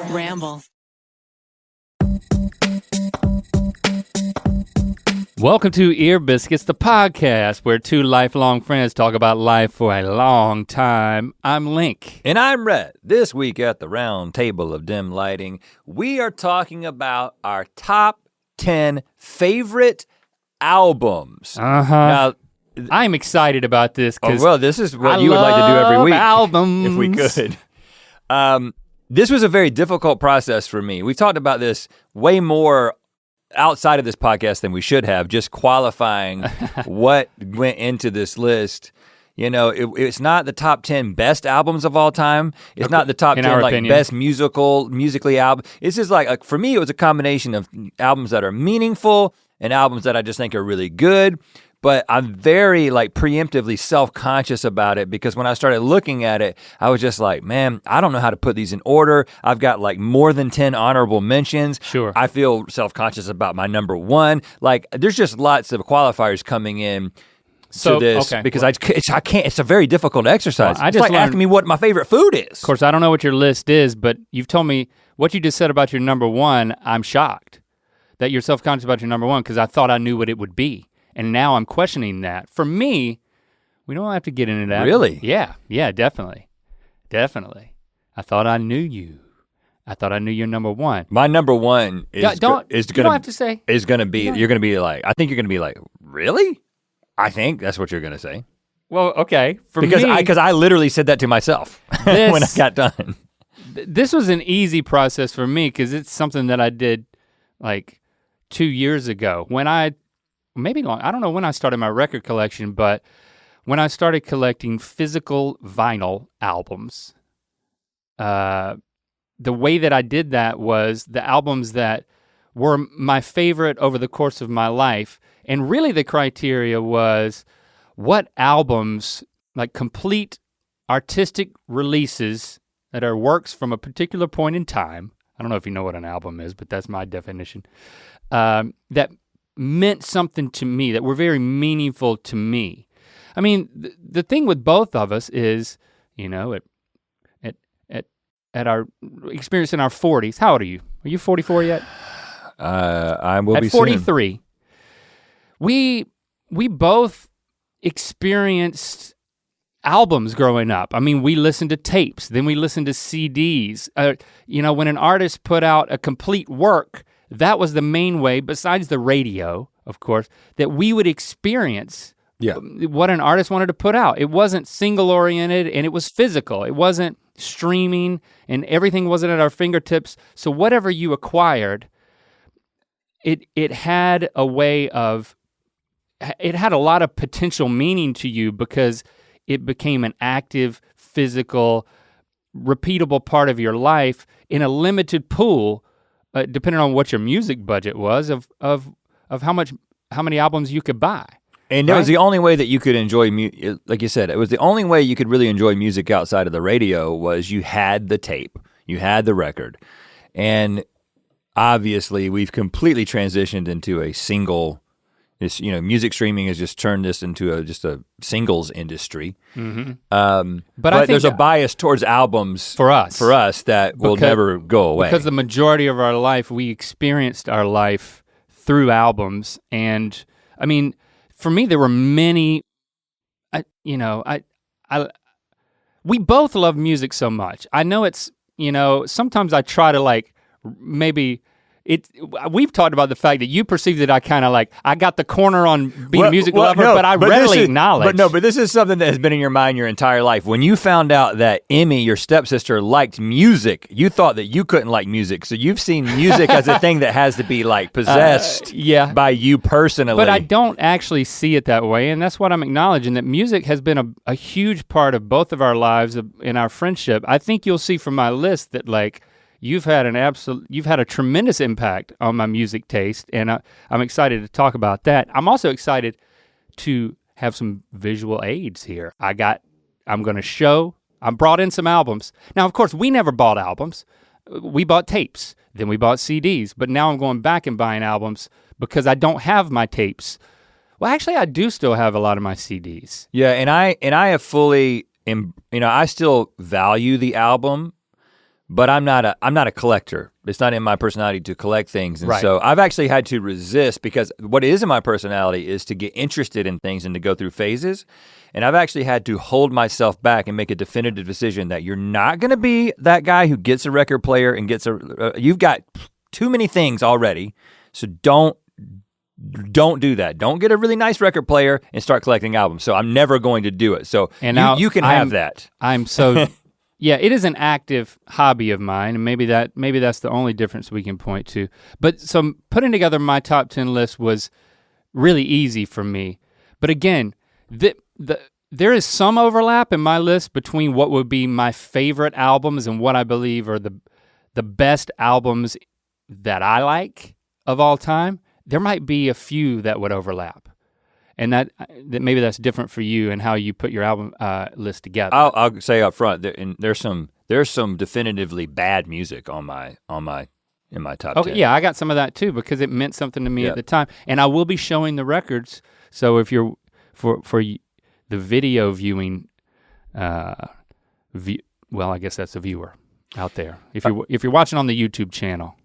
Ramble. Welcome to Ear Biscuits, the podcast where two lifelong friends talk about life for a long time. I'm Link. And I'm Rhett. This week at the round table of dim lighting, we are talking about our top 10 favorite albums. Now, I'm excited about this because this is what you would like to do every week. Albums. If we could. This was a very difficult process for me. We've talked about this way more outside of this podcast than we should have, just qualifying what went into this list. You know, it's not the top 10 best albums of all time. It's not the top 10 like best musically album. It's just like for me, it was a combination of albums that are meaningful and albums that I just think are really good. But I'm very like preemptively self-conscious about it because when I started looking at it, I was just like, man, I don't know how to put these in order. I've got like more than 10 honorable mentions. Sure. I feel self-conscious about my number one. Like there's just lots of qualifiers coming in to this because I can't, it's a very difficult exercise. Well, it's like asking me what my favorite food is. Of course, I don't know what your list is, but you've told me what you just said about your number one. I'm shocked that you're self-conscious about your number one because I thought I knew what it would be. And now I'm questioning that. For me, we don't have to get into that. Really? Yeah, definitely. Definitely. I thought I knew you. I thought I knew your number one. My number one is you don't have to say. Is gonna be, you're gonna be like, I think you're gonna be like, really? I think that's what you're gonna say. Well, okay. Because I literally said that to myself when I got done. This was an easy process for me because it's something that I did like 2 years ago when I don't know when I started my record collection, but when I started collecting physical vinyl albums, the way that I did that was the albums that were my favorite over the course of my life. And really the criteria was what albums, like complete artistic releases that are works from a particular point in time. I don't know if you know what an album is, but that's my definition. That meant something to me, that were very meaningful to me. I mean, the thing with both of us is, you know, at our experience in our 40s, how old are you? Are you 44 yet? I will be soon. At 43, we both experienced albums growing up. I mean, we listened to tapes, then we listened to CDs. You know, when an artist put out a complete work, that was the main way, besides the radio, of course, that we would experience what an artist wanted to put out. It wasn't single oriented and it was physical. It wasn't streaming and everything wasn't at our fingertips. So whatever you acquired, it had a way of, it had a lot of potential meaning to you because it became an active, physical, repeatable part of your life in a limited pool, depending on what your music budget was, of how many albums you could buy. And that was the only way that you could enjoy music. Like you said, it was the only way you could really enjoy music outside of the radio was you had the tape, you had the record. And obviously we've completely transitioned into a single, music streaming has just turned this into just a singles industry. Mm-hmm. But I think there's a bias towards albums for us that will never go away. Because the majority of our life, we experienced our life through albums. And I mean, for me, there were many, we both love music so much. I know it's, sometimes I try to we've talked about the fact that you perceive that I kind of I got the corner on being a music lover, but I readily acknowledge. But this is something that has been in your mind your entire life. When you found out that Emmy, your stepsister, liked music, you thought that you couldn't like music. So you've seen music as a thing that has to be possessed by you personally. But I don't actually see it that way, and that's what I'm acknowledging, that music has been a huge part of both of our lives, in our friendship. I think you'll see from my list that you've had a tremendous impact on my music taste, and I'm excited to talk about that. I'm also excited to have some visual aids here. I brought in some albums. Now, of course, we never bought albums. We bought tapes, then we bought CDs, but now I'm going back and buying albums because I don't have my tapes. Well, actually, I do still have a lot of my CDs. Yeah, and I have fully, I still value the album, but I'm not a collector. It's not in my personality to collect things. And right. so I've actually had to resist, because what is in my personality is to get interested in things and to go through phases. And I've actually had to hold myself back and make a definitive decision that you're not gonna be that guy who gets a record player and gets you've got too many things already. So don't do that. Don't get a really nice record player and start collecting albums. So I'm never going to do it. So and you can have that. I'm so, yeah, it is an active hobby of mine, and maybe that's the only difference we can point to. But so putting together my top 10 list was really easy for me. But again, there is some overlap in my list between what would be my favorite albums and what I believe are the best albums that I like of all time. There might be a few that would overlap, and that maybe that's different for you and how you put your album list together. I'll say up front, there's some definitively bad music in my top 10. Okay, yeah, I got some of that too because it meant something to me at the time, and I will be showing the records. So if you're for the video viewing, well, I guess that's the viewer out there. If you're watching on the YouTube channel.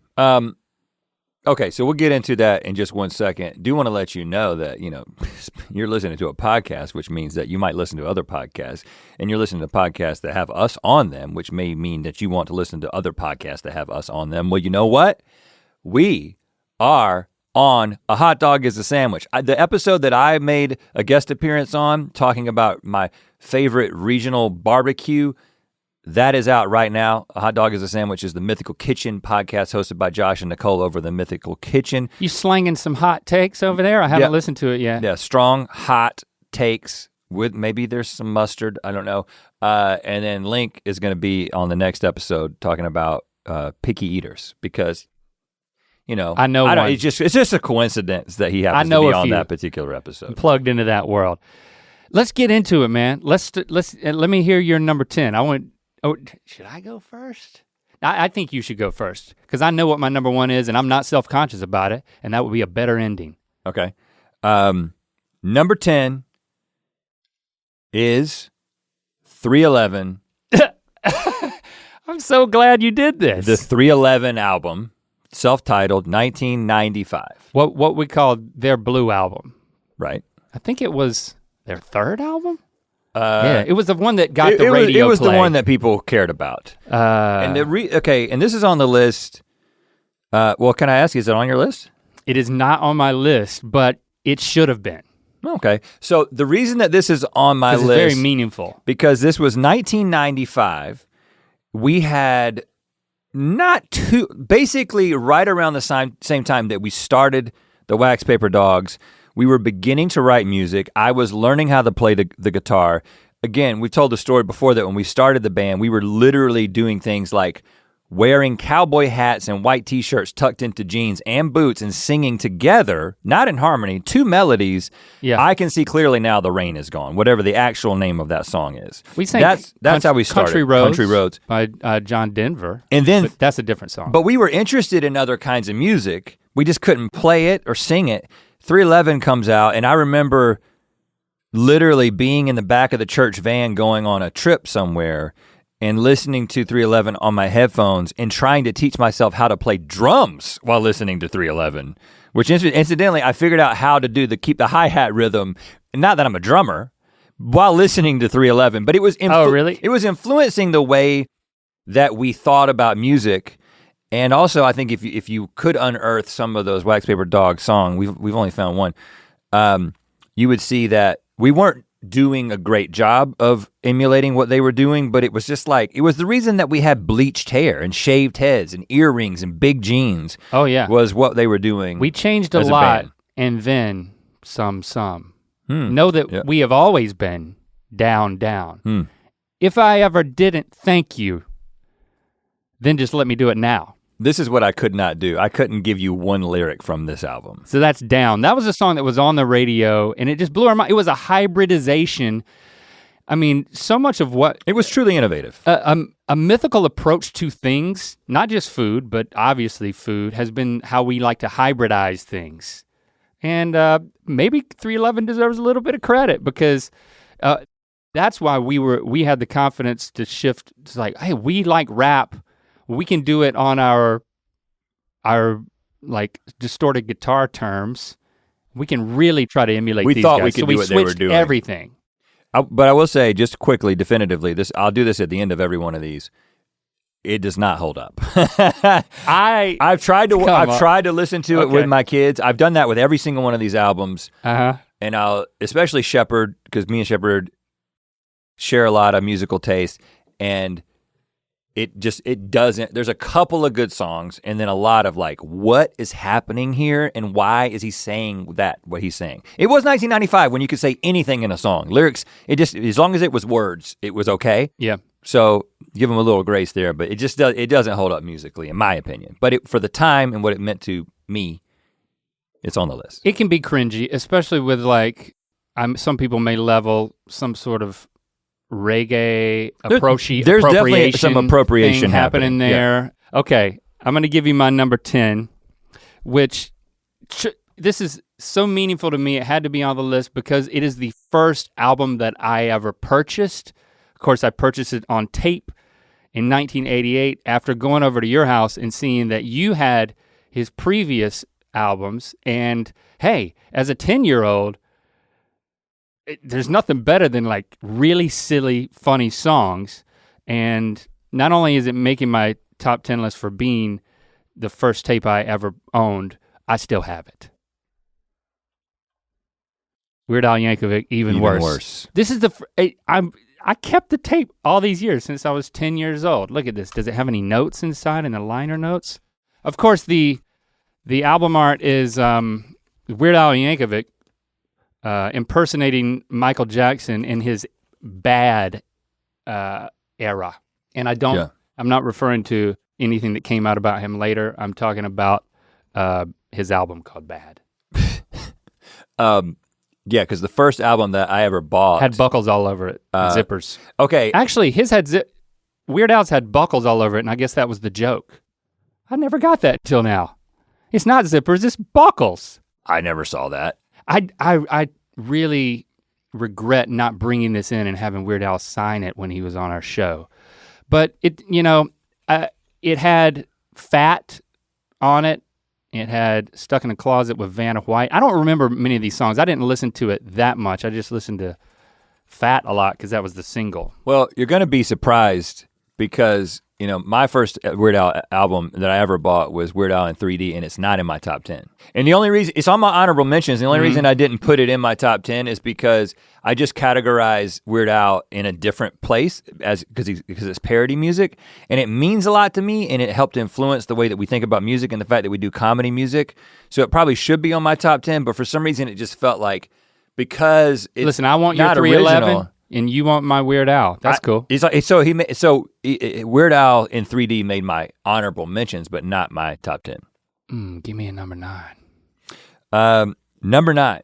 Okay, so we'll get into that in just one second. Do want to let you know that, you're listening to a podcast, which means that you might listen to other podcasts, and you're listening to podcasts that have us on them, which may mean that you want to listen to other podcasts that have us on them. Well, you know what? We are on A Hot Dog is a Sandwich. The episode that I made a guest appearance on, talking about my favorite regional barbecue, that is out right now. A Hot Dog is a Sandwich is the Mythical Kitchen podcast hosted by Josh and Nicole over the Mythical Kitchen. You slanging some hot takes over there? I haven't listened to it yet. Yeah, strong, hot takes with maybe there's some mustard, I don't know. And then Link is gonna be on the next episode talking about picky eaters because, I know it's just a coincidence that he happens to be on that particular episode. I'm plugged into that world. Let's get into it, man. Let me hear your number 10. Should I go first? I think you should go first because I know what my number 1 is and I'm not self-conscious about it, and that would be a better ending. Okay. Number 10 is 311. I'm so glad you did this. The 311 album, self-titled 1995. What we called their Blue album. Right. I think it was their 3rd album? Yeah, it was the one that got the radio play. It was play. the one that people cared about. And this is on the list. Well, can I ask, is it on your list? It is not on my list, but it should have been. Okay, so the reason that this is on my list. It's very meaningful. Because this was 1995. We had basically right around the same time that we started the Wax Paper Dogs. We were beginning to write music. I was learning how to play the guitar. Again, we've told the story before that when we started the band, we were literally doing things like wearing cowboy hats and white t-shirts tucked into jeans and boots and singing together, not in harmony, 2 melodies. Yeah. I Can See Clearly Now the Rain Is Gone, whatever the actual name of that song is. We sang that's how we started. Country Roads by John Denver. And then that's a different song. But we were interested in other kinds of music. We just couldn't play it or sing it. 311 comes out, and I remember literally being in the back of the church van going on a trip somewhere and listening to 311 on my headphones and trying to teach myself how to play drums while listening to 311, which incidentally, I figured out how to keep the hi-hat rhythm, not that I'm a drummer, while listening to 311, but it was really? It was influencing the way that we thought about music. And also, I think if you could unearth some of those Wax Paper Dog songs, we've only found one, you would see that we weren't doing a great job of emulating what they were doing, but it was just like, it was the reason that we had bleached hair and shaved heads and earrings and big jeans. Oh yeah. Was what they were doing. We changed a lot and then some. Know that we have always been down. If I ever didn't thank you, then just let me do it now. This is what I could not do. I couldn't give you one lyric from this album. So that's Down. That was a song that was on the radio and it just blew our mind. It was a hybridization. I mean, so much of what— It was truly innovative. A mythical approach to things, not just food, but obviously food, has been how we like to hybridize things. And maybe 311 deserves a little bit of credit because that's why we had the confidence to shift to like, hey, we like rap we can do it on our like distorted guitar terms. We can really try to emulate these guys. We thought we could do what they were doing. Everything. But I will say, just quickly, definitively, I'll do this at the end of every one of these. It does not hold up. I've tried to listen to it with my kids. I've done that with every single one of these albums. And especially Shepherd, because me and Shepherd share a lot of musical taste, and it doesn't, there's a couple of good songs and then a lot of like, what is happening here and why is he saying what he's saying? It was 1995 when you could say anything in a song. Lyrics, as long as it was words, it was okay. Yeah. So give him a little grace there, but it doesn't hold up musically in my opinion. But for the time and what it meant to me, it's on the list. It can be cringy, especially with like, some people may level some sort of reggae there's definitely some appropriation happening there. Yeah. Okay, I'm gonna give you my number 10, which this is so meaningful to me. It had to be on the list because it is the first album that I ever purchased. Of course, I purchased it on tape in 1988 after going over to your house and seeing that you had his previous albums. And hey, as a 10-year-old, there's nothing better than like really silly, funny songs. And not only is it making my top 10 list for being the first tape I ever owned, I still have it. Weird Al Yankovic, even worse. This is I kept the tape all these years since I was 10 years old. Look at this. Does it have any notes inside in the liner notes? Of course, the album art is Weird Al Yankovic impersonating Michael Jackson in his bad era. And I'm not referring to anything that came out about him later. I'm talking about his album called Bad. Yeah, because the first album that I ever bought had buckles all over it, zippers. Okay. Actually, his had Weird Al's had buckles all over it, and I guess that was the joke. I never got that till now. It's not zippers, it's buckles. I never saw that. I really regret not bringing this in and having Weird Al sign it when he was on our show. But it had Fat on it. It had Stuck in a Closet with Vanna White. I don't remember many of these songs. I didn't listen to it that much. I just listened to Fat a lot because that was the single. Well, you're gonna be surprised because, my first Weird Al album that I ever bought was Weird Al in 3D, and it's not in my top 10. And the only reason, it's on my honorable mentions, the only reason I didn't put it in my top 10 is because I just categorize Weird Al in a different place because it's parody music, and it means a lot to me, and it helped influence the way that we think about music and the fact that we do comedy music. So it probably should be on my top 10, but for some reason it just felt like, because it's Listen, I want your 311 and you want my Weird Al. That's cool. Weird Al in 3D made my honorable mentions, but not my top 10. Give me a number 9. Number 9.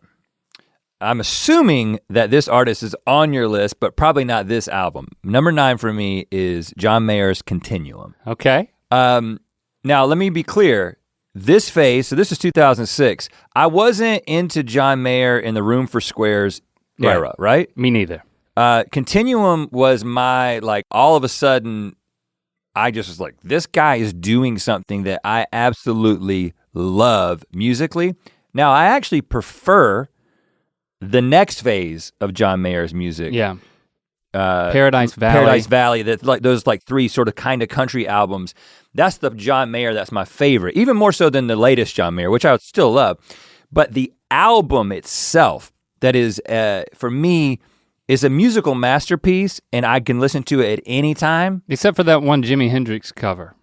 I'm assuming that this artist is on your list, but probably not this album. Number 9 for me is John Mayer's Continuum. Okay. Now let me be clear. This phase, so this is 2006, I wasn't into John Mayer in the Room for Squares era, right? Me neither. Continuum was my, all of a sudden, I just was like, this guy is doing something that I absolutely love musically. Now, I actually prefer the next phase of John Mayer's music. Yeah. Paradise Valley, those 3 sort of kind of country albums. That's the John Mayer that's my favorite, even more so than the latest John Mayer, which I still love. But the album itself, that is, for me, is a musical masterpiece, and I can listen to it at any time. Except for that one Jimi Hendrix cover.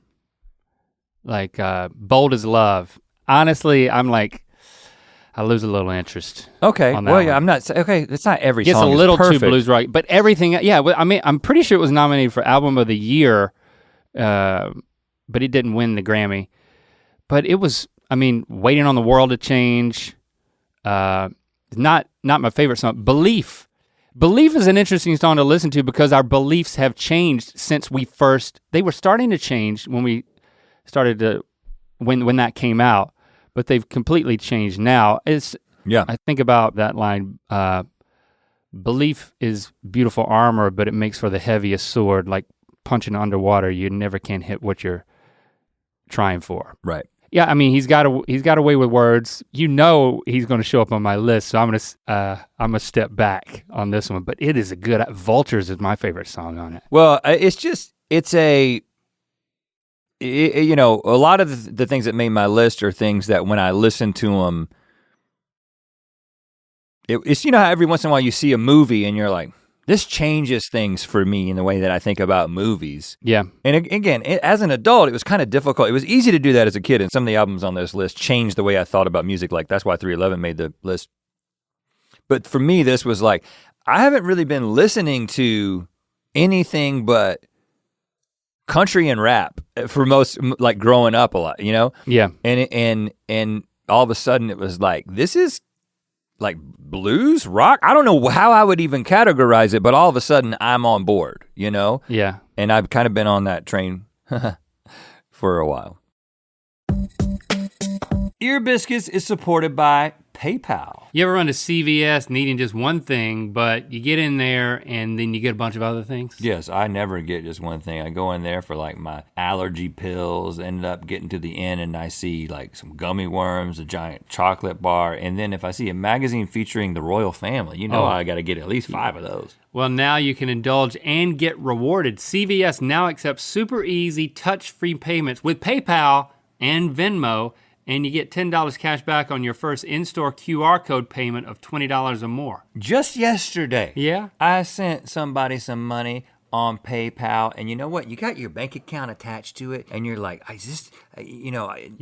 Bold as Love. Honestly, I lose a little interest. Okay, on that one. Yeah, I'm not, it's not every song. It's a little too blues rock, but everything, I'm pretty sure it was nominated for Album of the Year, but it didn't win the Grammy. But it was, Waiting on the World to Change, not my favorite song. Belief is an interesting song to listen to because our beliefs have changed since they were starting to change when we started to, when that came out, but they've completely changed now. I think about that line, belief is beautiful armor, but it makes for the heaviest sword, like punching underwater, you never can hit what you're trying for. Right. Yeah, I mean he's got a way with words. You know he's gonna show up on my list, so I'm gonna step back on this one. But it is a good. Vultures is my favorite song on it. Well, you know, a lot of the things that made my list are things that when I listen to them, it's, you know how every once in a while you see a movie and you're like, this changes things for me in the way that I think about movies. Yeah. And again, as an adult, it was kind of difficult. It was easy to do that as a kid, and some of the albums on this list changed the way I thought about music. Like that's why 311 made the list. But for me, this was like, I haven't really been listening to anything but country and rap for most, like growing up a lot, you know? Yeah. And all of a sudden it was like, this is like blues, rock. I don't know how I would even categorize it, but all of a sudden I'm on board, you know? Yeah. And I've kind of been on that train for a while. Ear Biscuits is supported by PayPal. You ever run to CVS needing just one thing, but you get in there and then you get a bunch of other things? Yes, I never get just one thing. I go in there for like my allergy pills, ended up getting to the end and I see like some gummy worms, a giant chocolate bar, and then if I see a magazine featuring the royal family, you know I gotta get at least 5 of those. Well, now you can indulge and get rewarded. CVS now accepts super easy touch-free payments with PayPal and Venmo, and you get $10 cash back on your first in-store QR code payment of $20 or more. Just yesterday, Yeah? I sent somebody some money on PayPal, and you know what? You got your bank account attached to it, and you're like, You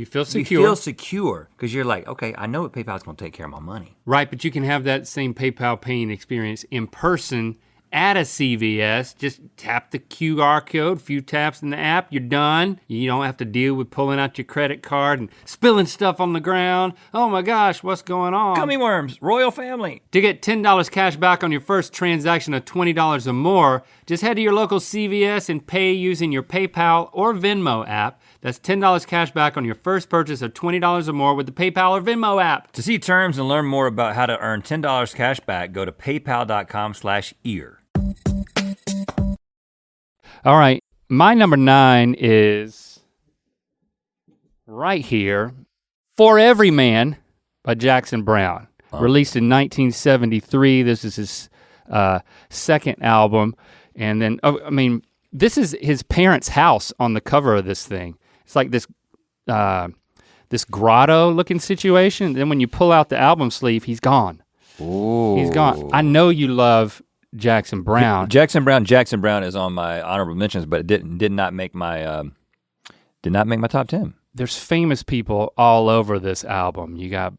feel secure. You feel secure, because you're like, okay, I know PayPal's gonna take care of my money. Right, but you can have that same PayPal paying experience in person at a CVS. Just tap the QR code, a few taps in the app, you're done. You don't have to deal with pulling out your credit card and spilling stuff on the ground. Oh my gosh, what's going on? Gummy worms, royal family. To get $10 cash back on your first transaction of $20 or more, just head to your local CVS and pay using your PayPal or Venmo app. That's $10 cash back on your first purchase of $20 or more with the PayPal or Venmo app. To see terms and learn more about how to earn $10 cash back, go to paypal.com/ear. All right, my number 9 is right here, For Every Man by Jackson Browne. Released in 1973. This is his second album. And then, this is his parents' house on the cover of this thing. It's like this grotto looking situation. And then when you pull out the album sleeve, he's gone. Ooh. He's gone. I know you love Jackson Browne. Jackson Browne is on my honorable mentions, but it did not make my top 10. There's famous people all over this album. You got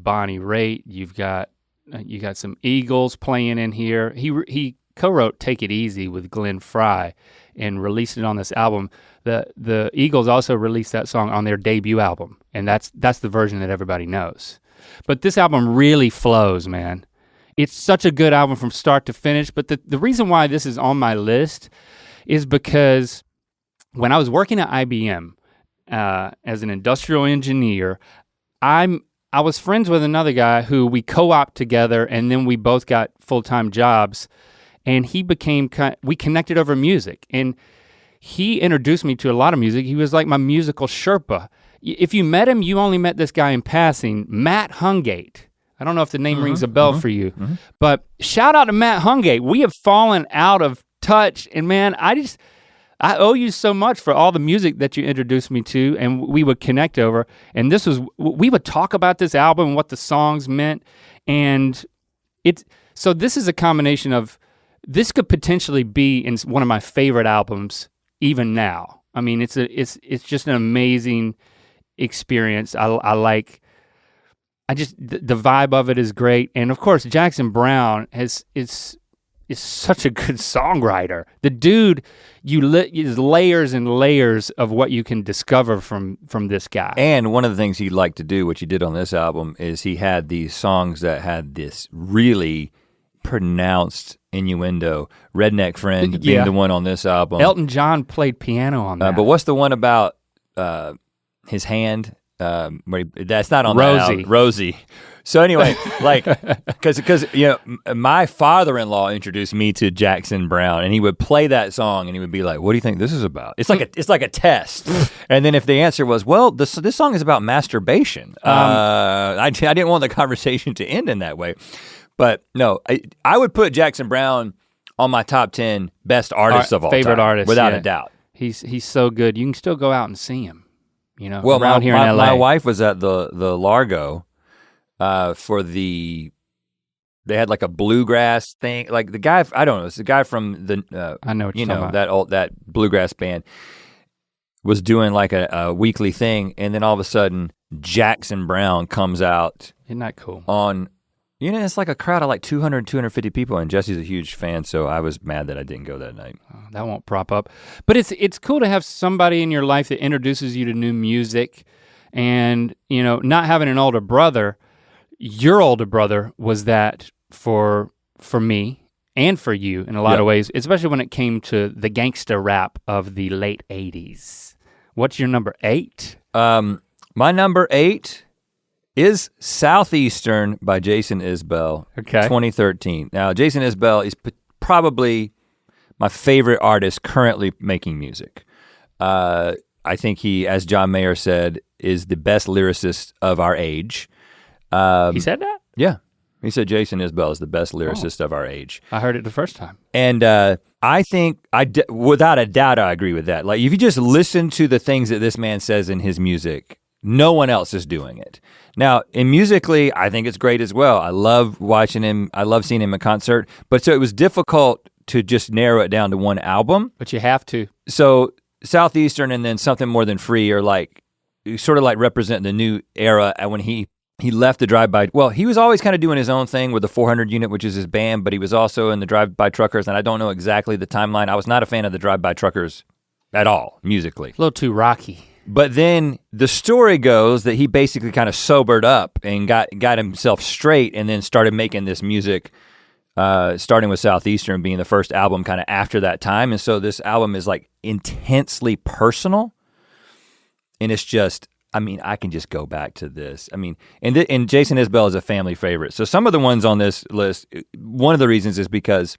Bonnie Raitt. You got some Eagles playing in here. He co-wrote "Take It Easy" with Glenn Frey and released it on this album. The Eagles also released that song on their debut album, and that's the version that everybody knows. But this album really flows, man. It's such a good album from start to finish, but the reason why this is on my list is because when I was working at IBM as an industrial engineer, I was friends with another guy who we co-opted together, and then we both got full-time jobs, and we connected over music, and he introduced me to a lot of music. He was like my musical Sherpa. If you met him, you only met this guy in passing, Matt Hungate. I don't know if the name rings a bell for you, but shout out to Matt Hungate. We have fallen out of touch, and man, I owe you so much for all the music that you introduced me to, and we would connect over, and we would talk about this album and what the songs meant, and so this is a combination of, this could potentially be in one of my favorite albums even now. I mean, it's just an amazing experience. The vibe of it is great, and of course Jackson Browne is such a good songwriter. The dude, is layers and layers of what you can discover from this guy. And one of the things he liked to do, which he did on this album, is he had these songs that had this really pronounced innuendo. Redneck Friend being the one on this album. Elton John played piano on that. But what's the one about his hand? That's not on Rosie. Rosie. So anyway, like, because my father-in-law introduced me to Jackson Browne, and he would play that song, and he would be like, "What do you think this is about?" It's like a test, and then if the answer was, "Well, this song is about masturbation," I didn't want the conversation to end in that way, but no, I would put Jackson Browne on my top 10 best artists of all favorite time, artists, without yeah. a doubt. He's so good. You can still go out and see him. Well, around here in LA. My wife was at the Largo. They had like a bluegrass thing, like the guy, I don't know, it's the guy from the, I know what you're talking about. that bluegrass band was doing like a weekly thing, and then all of a sudden Jackson Browne comes out. Isn't that cool? On, it's like a crowd of like 200, 250 people, and Jesse's a huge fan, so I was mad that I didn't go that night. Oh, that won't prop up. But it's cool to have somebody in your life that introduces you to new music, and not having an older brother. Your older brother was that for me and for you in a lot of ways, especially when it came to the gangster rap of the late 80s. What's your number 8? My number 8 is Southeastern by Jason Isbell, 2013. Now, Jason Isbell is probably my favorite artist currently making music. I think he, as John Mayer said, is the best lyricist of our age. He said that? Yeah. He said Jason Isbell is the best lyricist of our age. I heard it the first time. And I think, without a doubt, I agree with that. Like, if you just listen to the things that this man says in his music, no one else is doing it. Now, musically, I think it's great as well. I love watching him. I love seeing him in concert. But so it was difficult to just narrow it down to one album. But you have to. So Southeastern and then Something More Than Free are like, sort of like represent the new era when he left the Drive-By. Well, he was always kind of doing his own thing with the 400 Unit, which is his band, but he was also in the Drive-By Truckers, and I don't know exactly the timeline. I was not a fan of the Drive-By Truckers at all, musically. A little too rocky. But then the story goes that he basically kind of sobered up and got himself straight, and then started making this music, starting with Southeastern being the first album kind of after that time. And so this album is like intensely personal, and it's just, I can just go back to this. And Jason Isbell is a family favorite. So some of the ones on this list, one of the reasons is because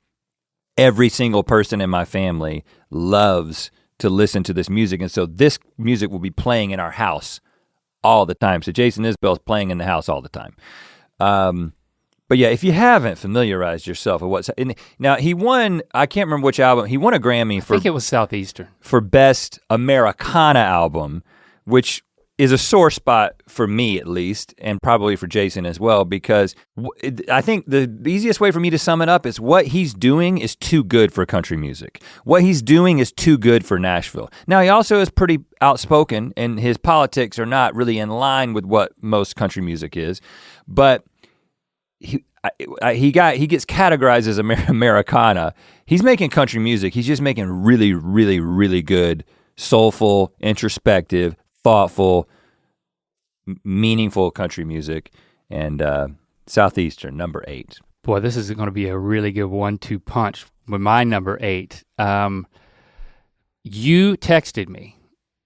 every single person in my family loves to listen to this music. And so this music will be playing in our house all the time. So Jason Isbell is playing in the house all the time. But yeah, if you haven't familiarized yourself with now he won, I can't remember which album, he won a Grammy for— I think it was Southeastern. For Best Americana Album, which is a sore spot for me at least, and probably for Jason as well, because I think the easiest way for me to sum it up is what he's doing is too good for country music. What he's doing is too good for Nashville. Now he also is pretty outspoken, and his politics are not really in line with what most country music is, but he gets categorized as Americana. He's making country music. He's just making really, really, really good, soulful, introspective, thoughtful, meaningful country music. And Southeastern, number 8. Boy, this is gonna be a really good 1-2 punch with my number 8. You texted me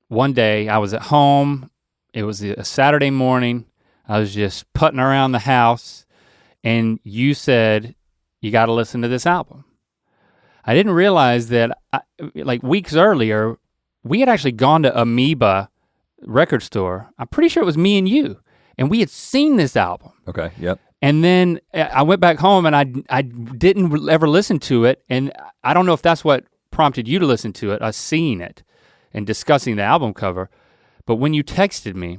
one day, I was at home, it was a Saturday morning, I was just putting around the house, and you said, you gotta listen to this album. I didn't realize that, like weeks earlier, we had actually gone to Amoeba record store. I'm pretty sure it was me and you, and we had seen this album. Okay, yep. And then I went back home and I didn't ever listen to it, and I don't know if that's what prompted you to listen to it, us seeing it and discussing the album cover, but when you texted me,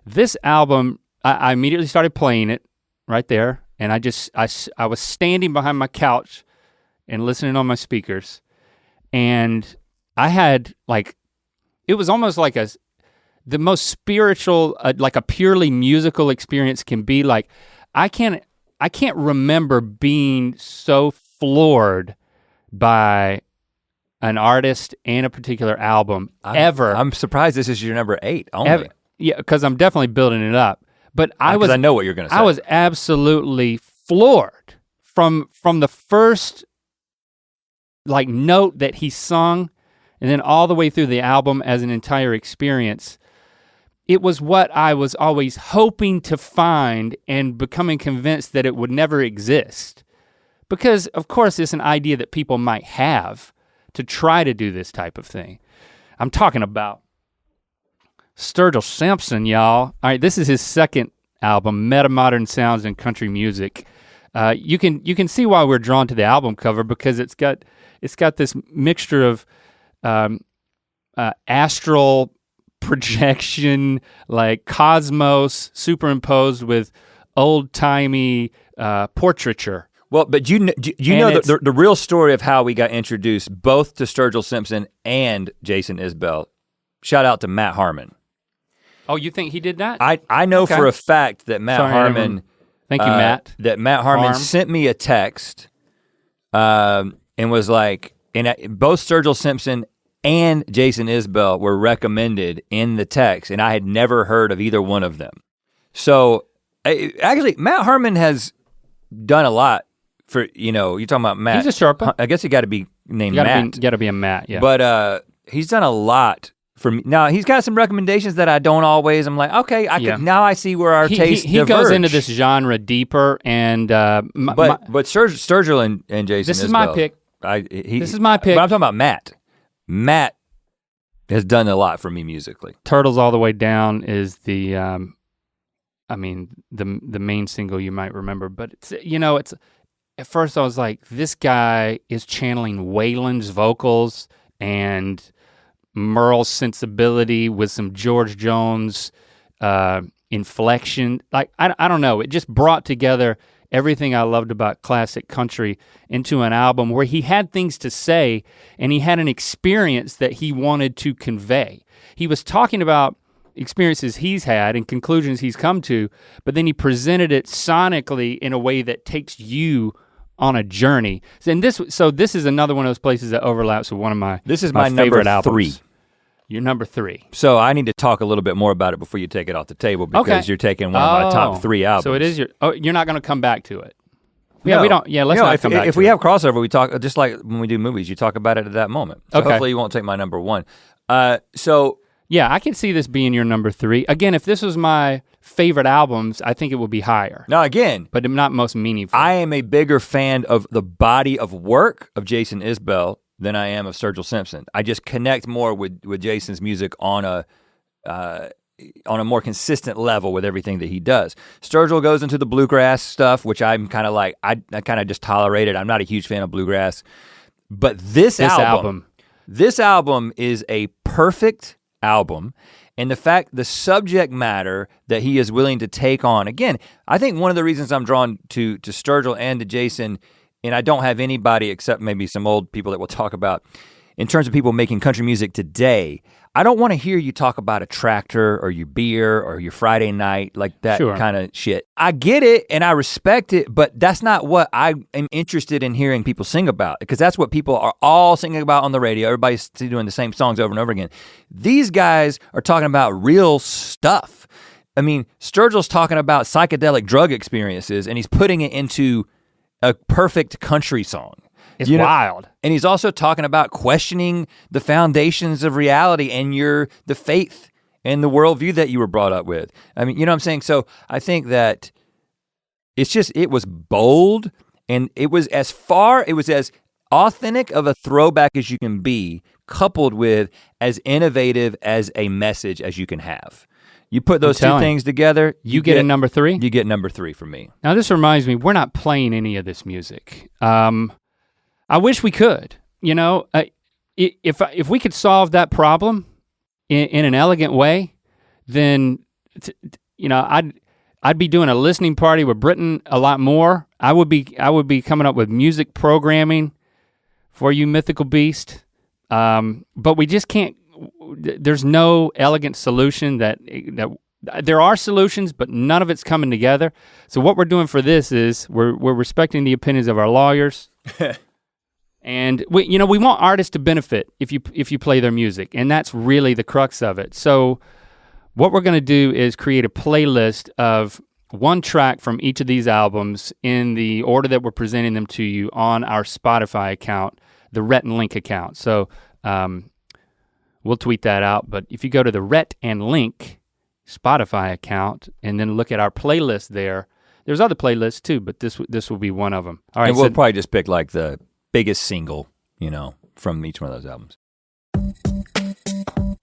this album, I immediately started playing it right there, and I was standing behind my couch and listening on my speakers, and I had like, it was almost like the most spiritual, like a purely musical experience can be. Like, I can't remember being so floored by an artist and a particular album ever. I'm surprised this is your number 8 only. Ever, yeah, because I'm definitely building it up. But I know what you're gonna say. I was absolutely floored from the first like note that he sung, and then all the way through the album as an entire experience. it was what I was always hoping to find and becoming convinced that it would never exist. Because of course it's an idea that people might have to try to do this type of thing. I'm talking about Sturgill Simpson, y'all. All right, this is his second album, Metamodern Sounds in Country Music. You can see why we're drawn to the album cover because it's got this mixture of astral projection, like cosmos superimposed with old-timey portraiture. Well, but you know the real story of how we got introduced both to Sturgill Simpson and Jason Isbell. Shout out to Matt Harmon. Oh, you think he did that? I know for a fact that Matt Harmon. Thank you, Matt. That Matt Harmon sent me a text and was like, both Sturgill Simpson and Jason Isbell were recommended in the text, and I had never heard of either one of them. So actually, Matt Harmon has done a lot for, you're talking about Matt. He's a Sherpa. I guess he got to be named Matt. Got to be a Matt, yeah. But he's done a lot for me. Now, he's got some recommendations that I don't always, I'm like, okay, now I see where our tastes diverge. He goes into this genre deeper and but Sturgill and Jason This is my pick. This is my pick. But I'm talking about Matt. Matt has done a lot for me musically. Turtles All the Way Down is the main single you might remember, but it's at first I was like, this guy is channeling Waylon's vocals and Merle's sensibility with some George Jones inflection. Like, I don't know, it just brought together everything I loved about classic country into an album where he had things to say and he had an experience that he wanted to convey. He was talking about experiences he's had and conclusions he's come to, but then he presented it sonically in a way that takes you on a journey. And this is another one of those places that overlaps with one of my This is my my favorite number 3. albums. You're number 3. So I need to talk a little bit more about it before you take it off the table because you're taking one of my top 3 albums. So it is you're not gonna come back to it. Yeah, we don't, let's not come back to it. If we have crossover, we talk, just like when we do movies, you talk about it at that moment. So hopefully you won't take my number 1. Yeah, I can see this being your number 3. Again, if this was my favorite albums, I think it would be higher. Now again, but not most meaningful. I am a bigger fan of the body of work of Jason Isbell than I am of Sturgill Simpson. I just connect more with Jason's music on a more consistent level with everything that he does. Sturgill goes into the bluegrass stuff, which I'm kind of like, I kind of just tolerate it. I'm not a huge fan of bluegrass. But this album is a perfect album. And the subject matter that he is willing to take on, again, I think one of the reasons I'm drawn to Sturgill and to Jason, and I don't have anybody except maybe some old people that we'll talk about, in terms of people making country music today, I don't wanna hear you talk about a tractor or your beer or your Friday night, like that kind of shit. I get it and I respect it, but that's not what I am interested in hearing people sing about, because that's what people are all singing about on the radio. Everybody's doing the same songs over and over again. These guys are talking about real stuff. I mean, Sturgill's talking about psychedelic drug experiences and he's putting it into a perfect country song. It's wild. And he's also talking about questioning the foundations of reality and the faith and the worldview that you were brought up with. I mean, you know what I'm saying? So I think that it was bold and it was as authentic of a throwback as you can be, coupled with as innovative as a message as you can have. You put those two things together, you get a number 3? You get number 3 from me. Now this reminds me, we're not playing any of this music. I wish we could, if we could solve that problem in an elegant way, then, I'd be doing a listening party with Britain a lot more. I would be coming up with music programming for you mythical beast. But we just can't, there's no elegant solution that there are solutions, but none of it's coming together. So what we're doing for this is we're respecting the opinions of our lawyers. And we want artists to benefit if you play their music, and that's really the crux of it. So what we're gonna do is create a playlist of one track from each of these albums in the order that we're presenting them to you on our Spotify account, the Rhett and Link account. So we'll tweet that out, but if you go to the Rhett and Link Spotify account and then look at our playlist there. There's other playlists too, but this will be one of them. All right, and we'll probably just pick like the biggest single, from each one of those albums.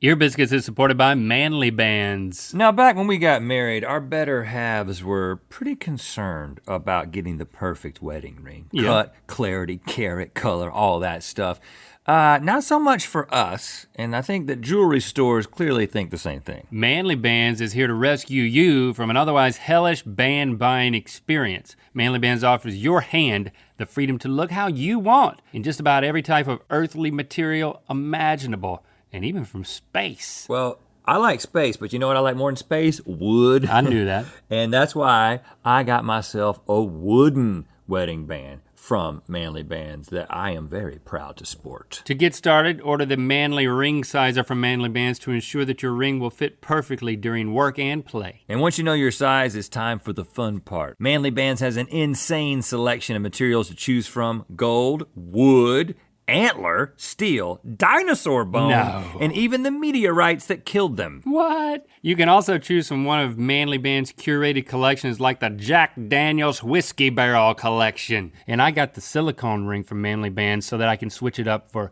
Ear Biscuits is supported by Manly Bands. Now, back when we got married, our better halves were pretty concerned about getting the perfect wedding ring. Yeah. Cut, clarity, carat, color, all that stuff. Not so much for us, and I think that jewelry stores clearly think the same thing. Manly Bands is here to rescue you from an otherwise hellish band buying experience. Manly Bands offers your hand the freedom to look how you want in just about every type of earthly material imaginable, and even from space. Well, I like space, but you know what I like more than space? Wood. I knew that. And that's why I got myself a wooden wedding band from Manly Bands that I am very proud to sport. To get started, order the Manly Ring Sizer from Manly Bands to ensure that your ring will fit perfectly during work and play. And once you know your size, it's time for the fun part. Manly Bands has an insane selection of materials to choose from: gold, wood, antler, steel, dinosaur bone, and even the meteorites that killed them. What? You can also choose from one of Manly Band's curated collections like the Jack Daniel's Whiskey Barrel collection. And I got the silicone ring from Manly Band so that I can switch it up for,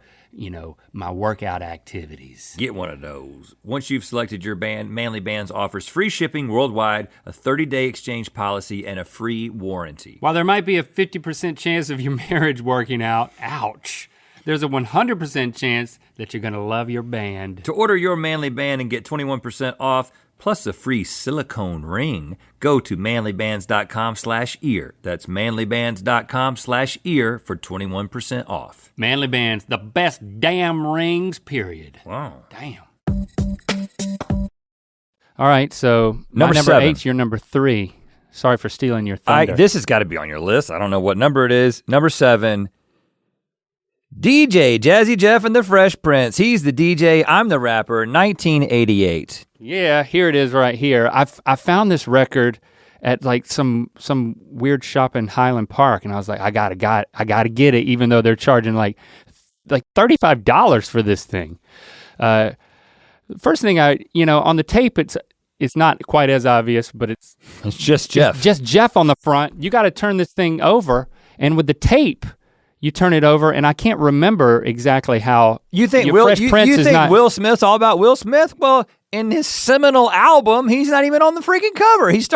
my workout activities. Get one of those. Once you've selected your band, Manly Bands offers free shipping worldwide, a 30-day exchange policy, and a free warranty. While there might be a 50% chance of your marriage working out, ouch, there's a 100% chance that you're gonna love your band. To order your Manly Band and get 21% off, plus a free silicone ring, go to manlybands.com/ear. That's manlybands.com/ear for 21% off. Manly Bands, the best damn rings, period. Wow. Damn. All right, so number 7. 8's your number 3. Sorry for stealing your thunder. This has gotta be on your list. I don't know what number it is. Number 7. DJ Jazzy Jeff and the Fresh Prince. He's the DJ, I'm the rapper, 1988. Yeah, here it is right here. I found this record at like some weird shop in Highland Park, and I was like, I gotta get it, even though they're charging like $35 for this thing. First thing on the tape, it's not quite as obvious, but it's just Jeff. It's just Jeff on the front. You gotta turn this thing over, and with the tape, you turn it over, and I can't remember exactly how. You think Will Smith's all about Will Smith? Well, in his seminal album, he's not even on the freaking cover. He's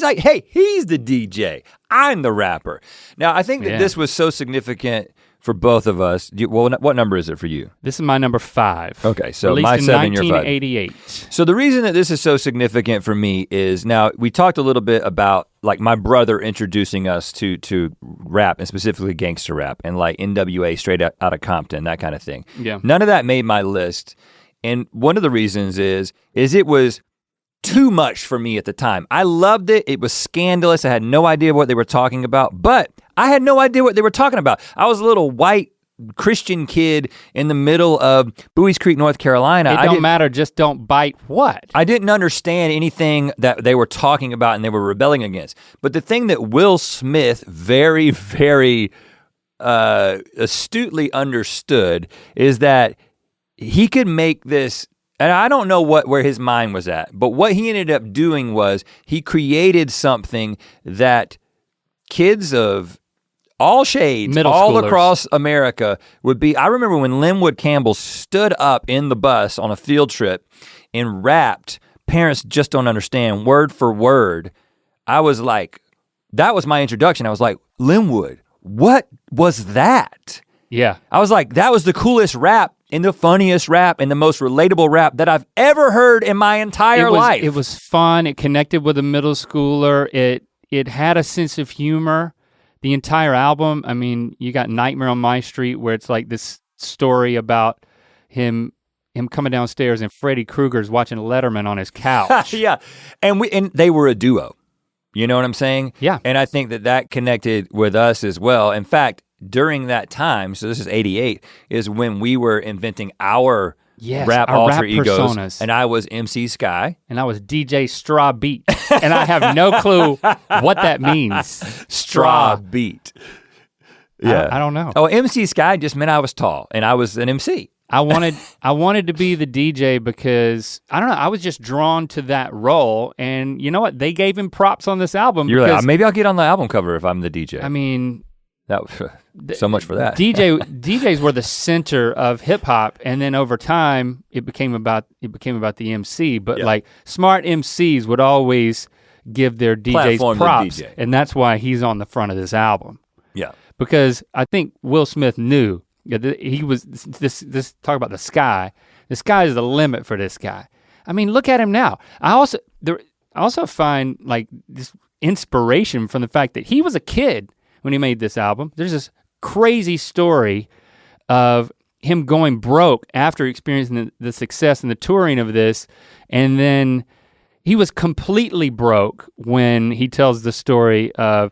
like, hey, he's the DJ. I'm the rapper. Now, I think that this was so significant for both of us. What number is it for you? This is my number 5. Okay, so released my in 7, your 5. 1988. So the reason that this is so significant for me is, now we talked a little bit about like my brother introducing us to rap, and specifically gangster rap, and like NWA, straight out of Compton, that kind of thing. Yeah. None of that made my list, and one of the reasons is it was too much for me at the time. I loved it. It was scandalous. I had no idea what they were talking about, but I had no idea what they were talking about. I was a little white Christian kid in the middle of Bowie's Creek, North Carolina. It don't matter, just don't bite what? I didn't understand anything that they were talking about and they were rebelling against. But the thing that Will Smith very, very astutely understood is that he could make this, and I don't know where his mind was at, but what he ended up doing was he created something that kids of all shades, all across America would be. I remember when Linwood Campbell stood up in the bus on a field trip and rapped, "Parents Just Don't Understand," word for word. I was like, that was my introduction. I was like, Linwood, what was that? Yeah. I was like, that was the coolest rap and the funniest rap and the most relatable rap that I've ever heard in my entire life. It was fun. It connected with a middle schooler. It had a sense of humor. The entire album, I mean, you got Nightmare on My Street, where it's like this story about him coming downstairs and Freddy Krueger's watching Letterman on his couch. Yeah, and they were a duo. You know what I'm saying? Yeah. And I think that connected with us as well. In fact, during that time, so this is 88, is when we were inventing our rap alter egos. Personas. And I was MC Sky. And I was DJ Straw Beat. And I have no clue what that means. Straw Beat. Yeah. I don't know. Oh, MC Sky just meant I was tall and I was an MC. I wanted to be the DJ because, I don't know, I was just drawn to that role, and you know what? They gave him props on this album. You're like, maybe I'll get on the album cover if I'm the DJ. I mean, so much for that. DJs were the center of hip hop, and then over time it became about the MC. But like smart MCs would always give their DJs Platform props, DJ. and that's why he's on the front of this album. Yeah, because I think Will Smith knew he was this talk about the sky. The sky is the limit for this guy. I mean, look at him now. I also find like this inspiration from the fact that he was a kid when he made this album. There's this crazy story of him going broke after experiencing the success and the touring of this, and then he was completely broke when he tells the story of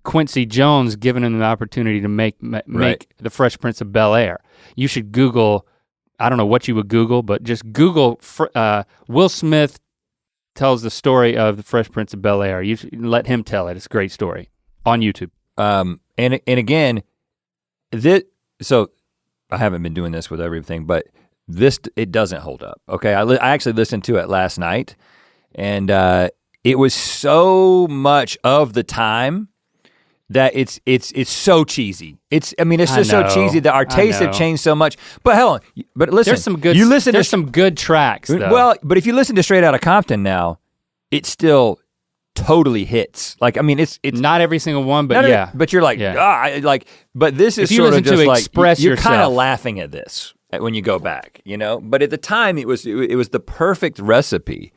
Quincy Jones giving him the opportunity to make the Fresh Prince of Bel-Air. You should Google, I don't know what you would Google, but just Google Will Smith tells the story of the Fresh Prince of Bel-Air. You should let him tell it. It's a great story on YouTube. And again, so I haven't been doing this with everything, but it doesn't hold up. Okay, I actually listened to it last night, and it was so much of the time that it's so cheesy. It's just so cheesy that our tastes have changed so much. But hell, but listen, there's some good tracks though. Well, but if you listen to Straight Outta Compton now, it still totally hits. Like, I mean, it's not every single one, but yeah. But you're like, but this is sort of just like, you're kind of laughing at this when you go back, you know? But at the time, it was the perfect recipe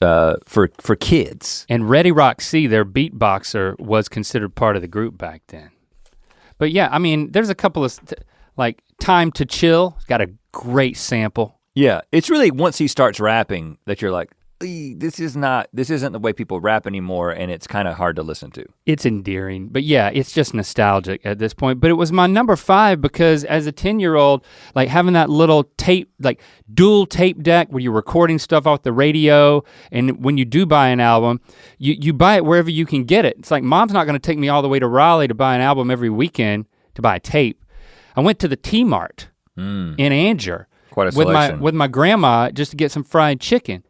for kids. And Ready Rock C, their beatboxer, was considered part of the group back then. But yeah, I mean, there's a couple of, like Time to Chill, it's got a great sample. Yeah, it's really once he starts rapping that you're like, this isn't the way people rap anymore, and it's kind of hard to listen to. It's endearing, but yeah, it's just nostalgic at this point. But it was my number 5 because as a 10-year-old, like having that little tape, like dual tape deck where you're recording stuff off the radio, and when you do buy an album, you buy it wherever you can get it. It's like mom's not gonna take me all the way to Raleigh to buy an album every weekend to buy a tape. I went to the T-Mart in Angier Quite a selection. with my grandma just to get some fried chicken.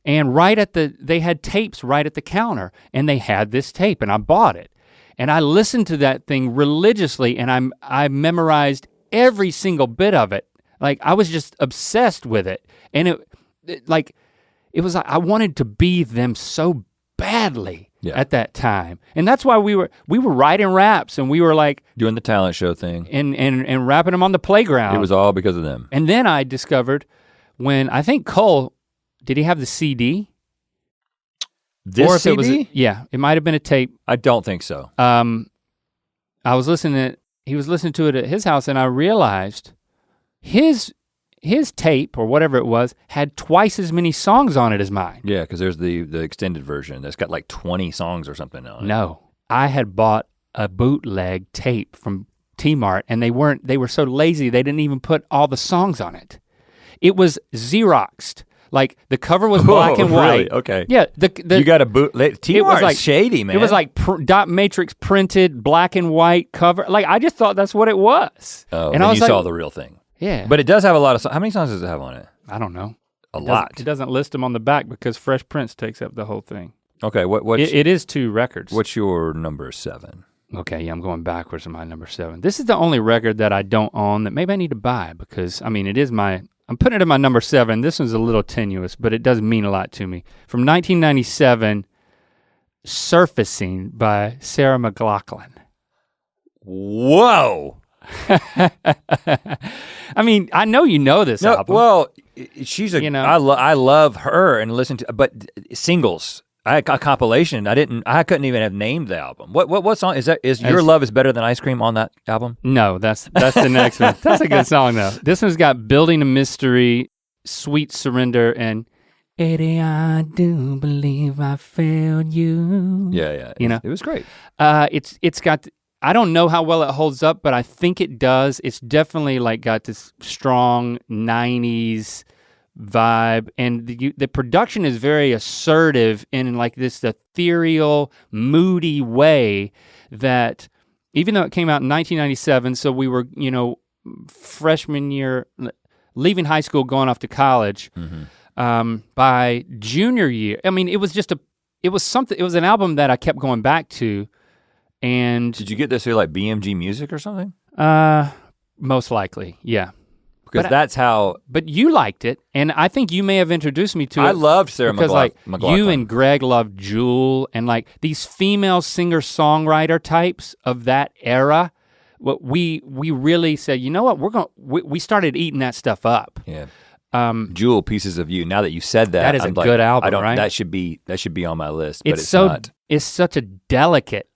And they had tapes right at the counter, and they had this tape, and I bought it. And I listened to that thing religiously, and I memorized every single bit of it. Like I was just obsessed with it. And it was like I wanted to be them so badly at that time. And that's why we were writing raps, and we were like doing the talent show thing. And rapping them on the playground. It was all because of them. And then I discovered when I think Cole, did he have the CD? This CD? It might have been a tape. I don't think so. He was listening to it at his house, and I realized his tape, or whatever it was, had twice as many songs on it as mine. Yeah, because there's the extended version that's got like 20 songs or something on it. No, I had bought a bootleg tape from T-Mart, and they were so lazy, they didn't even put all the songs on it. It was Xeroxed. Like the cover was black and white. Really? Okay. Yeah. You got a bootleg. T-Mart's like shady, man. It was like dot matrix printed black and white cover. Like I just thought that's what it was. Oh, and you saw the real thing. Yeah. But it does have a lot of songs. How many songs does it have on it? I don't know. A lot. It doesn't list them on the back because Fresh Prince takes up the whole thing. Okay. It is 2 records. What's your number 7? Okay, yeah, I'm going backwards in my number 7. This is the only record that I don't own that maybe I need to buy because I mean I'm putting it in my number 7. This one's a little tenuous, but it does mean a lot to me. From 1997, Surfacing by Sarah McLachlan. Whoa. I mean, I know you know this album. Well, she's I love her and listen to, but singles. I had a compilation. I couldn't even have named the album. What song is that? Is Your Love Is Better Than Ice Cream on that album? No, that's the next one. That's a good song though. This one's got Building a Mystery, Sweet Surrender, and Eddie, I do believe I failed you. Yeah. It was great. It's got, I don't know how well it holds up, but I think it does. It's definitely like got this strong 90s vibe, and the production is very assertive in like this ethereal, moody way that even though it came out in 1997, so we were, freshman year, leaving high school, going off to college. By junior year, I mean, it was an album that I kept going back to. And did you get this through like BMG Music or something? Most likely, yeah. Because that's how. But you liked it, and I think you may have introduced me to it. I loved Sarah because McLachlan. You and Greg loved Jewel, and like these female singer-songwriter types of that era. What we really said, you know what, we started eating that stuff up. Yeah. Jewel, Pieces of You. Now that you said that, that is a good album, right? That should be on my list, but it's not. It's such a delicate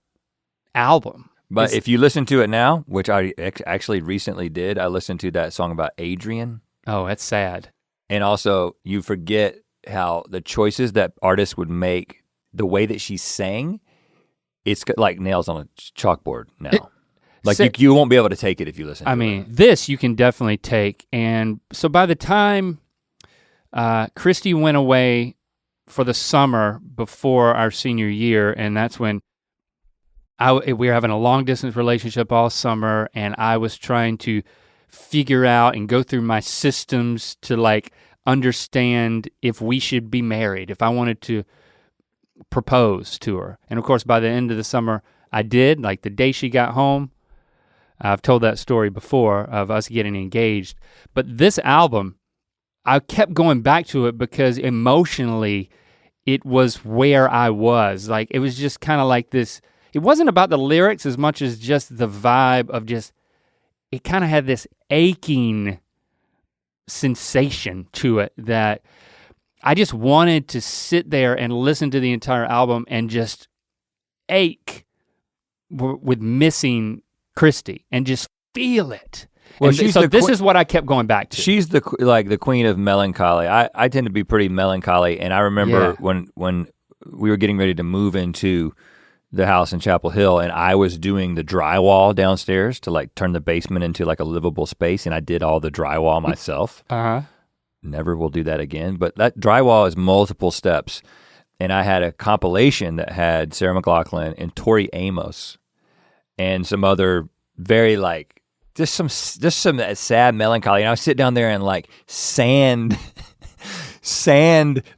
album. But if you listen to it now, which I actually recently did, I listened to that song about Adrian. Oh, that's sad. And also, you forget how the choices that artists would make, the way that she sang, it's like nails on a chalkboard now. You won't be able to take it if you listen to it. I mean, this you can definitely take. And so by the time Christy went away for the summer before our senior year, and that's when we were having a long distance relationship all summer, and I was trying to figure out and go through my systems to like understand if we should be married, if I wanted to propose to her. And of course, by the end of the summer, I did. Like the day she got home, I've told that story before of us getting engaged. But this album, I kept going back to it because emotionally, it was where I was. Like it was just kind of like this. It wasn't about the lyrics as much as just the vibe of just, it kind of had this aching sensation to it that I just wanted to sit there and listen to the entire album and just ache with missing Christy and just feel it. Well, this is what I kept going back to. She's the queen of melancholy. I tend to be pretty melancholy, and I remember when we were getting ready to move into the house in Chapel Hill, and I was doing the drywall downstairs to like turn the basement into like a livable space, and I did all the drywall myself. Never will do that again, but that drywall is multiple steps, and I had a compilation that had Sarah McLachlan and Tori Amos and some other very like just some sad melancholy, and I would sit down there and like sand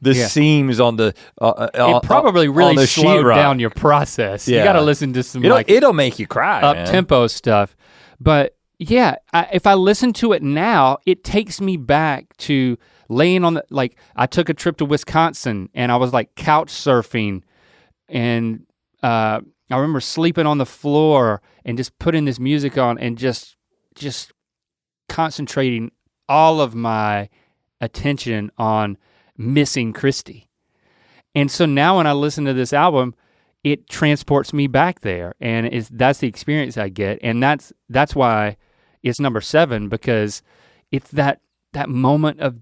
the seams on the it probably really slowed down your process. You gotta listen to some it'll make you cry, up-tempo stuff. But yeah, if I listen to it now, it takes me back to laying on I took a trip to Wisconsin and I was like couch surfing, and I remember sleeping on the floor and just putting this music on and just concentrating all of my attention on missing Christy. And so now when I listen to this album, it transports me back there, and that's the experience I get, and that's why it's number 7, because it's that moment of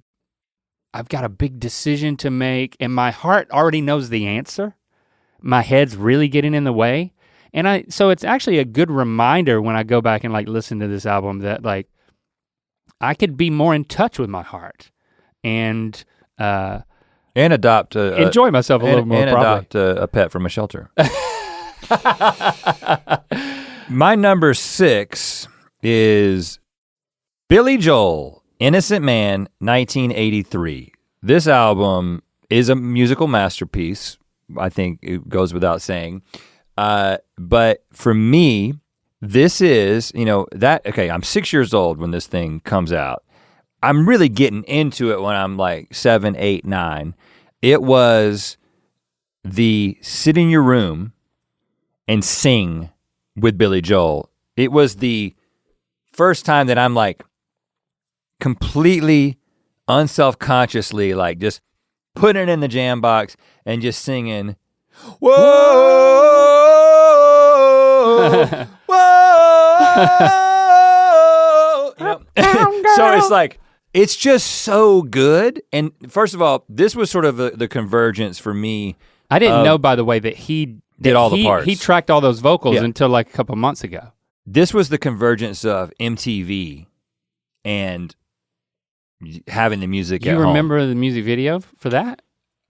I've got a big decision to make and my heart already knows the answer. My head's really getting in the way. And so it's actually a good reminder when I go back and like listen to this album that like I could be more in touch with my heart and adopt enjoy myself a little more, and probably. Adopt a pet from a shelter. My number 6 is Billy Joel, Innocent Man, 1983. This album is a musical masterpiece. I think it goes without saying. But for me, this is, I'm 6 years old when this thing comes out. I'm really getting into it when I'm like 7, 8, 9. It was the sit in your room and sing with Billy Joel. It was the first time that I'm like completely unselfconsciously like just putting it in the jam box and just singing, whoa, whoa. So it's like, it's just so good. And first of all, this was sort of the convergence for me. I didn't know, by the way, that he did all the parts. He tracked all those vocals until like a couple months ago. This was the convergence of MTV and having the music at home. You remember the music video for that?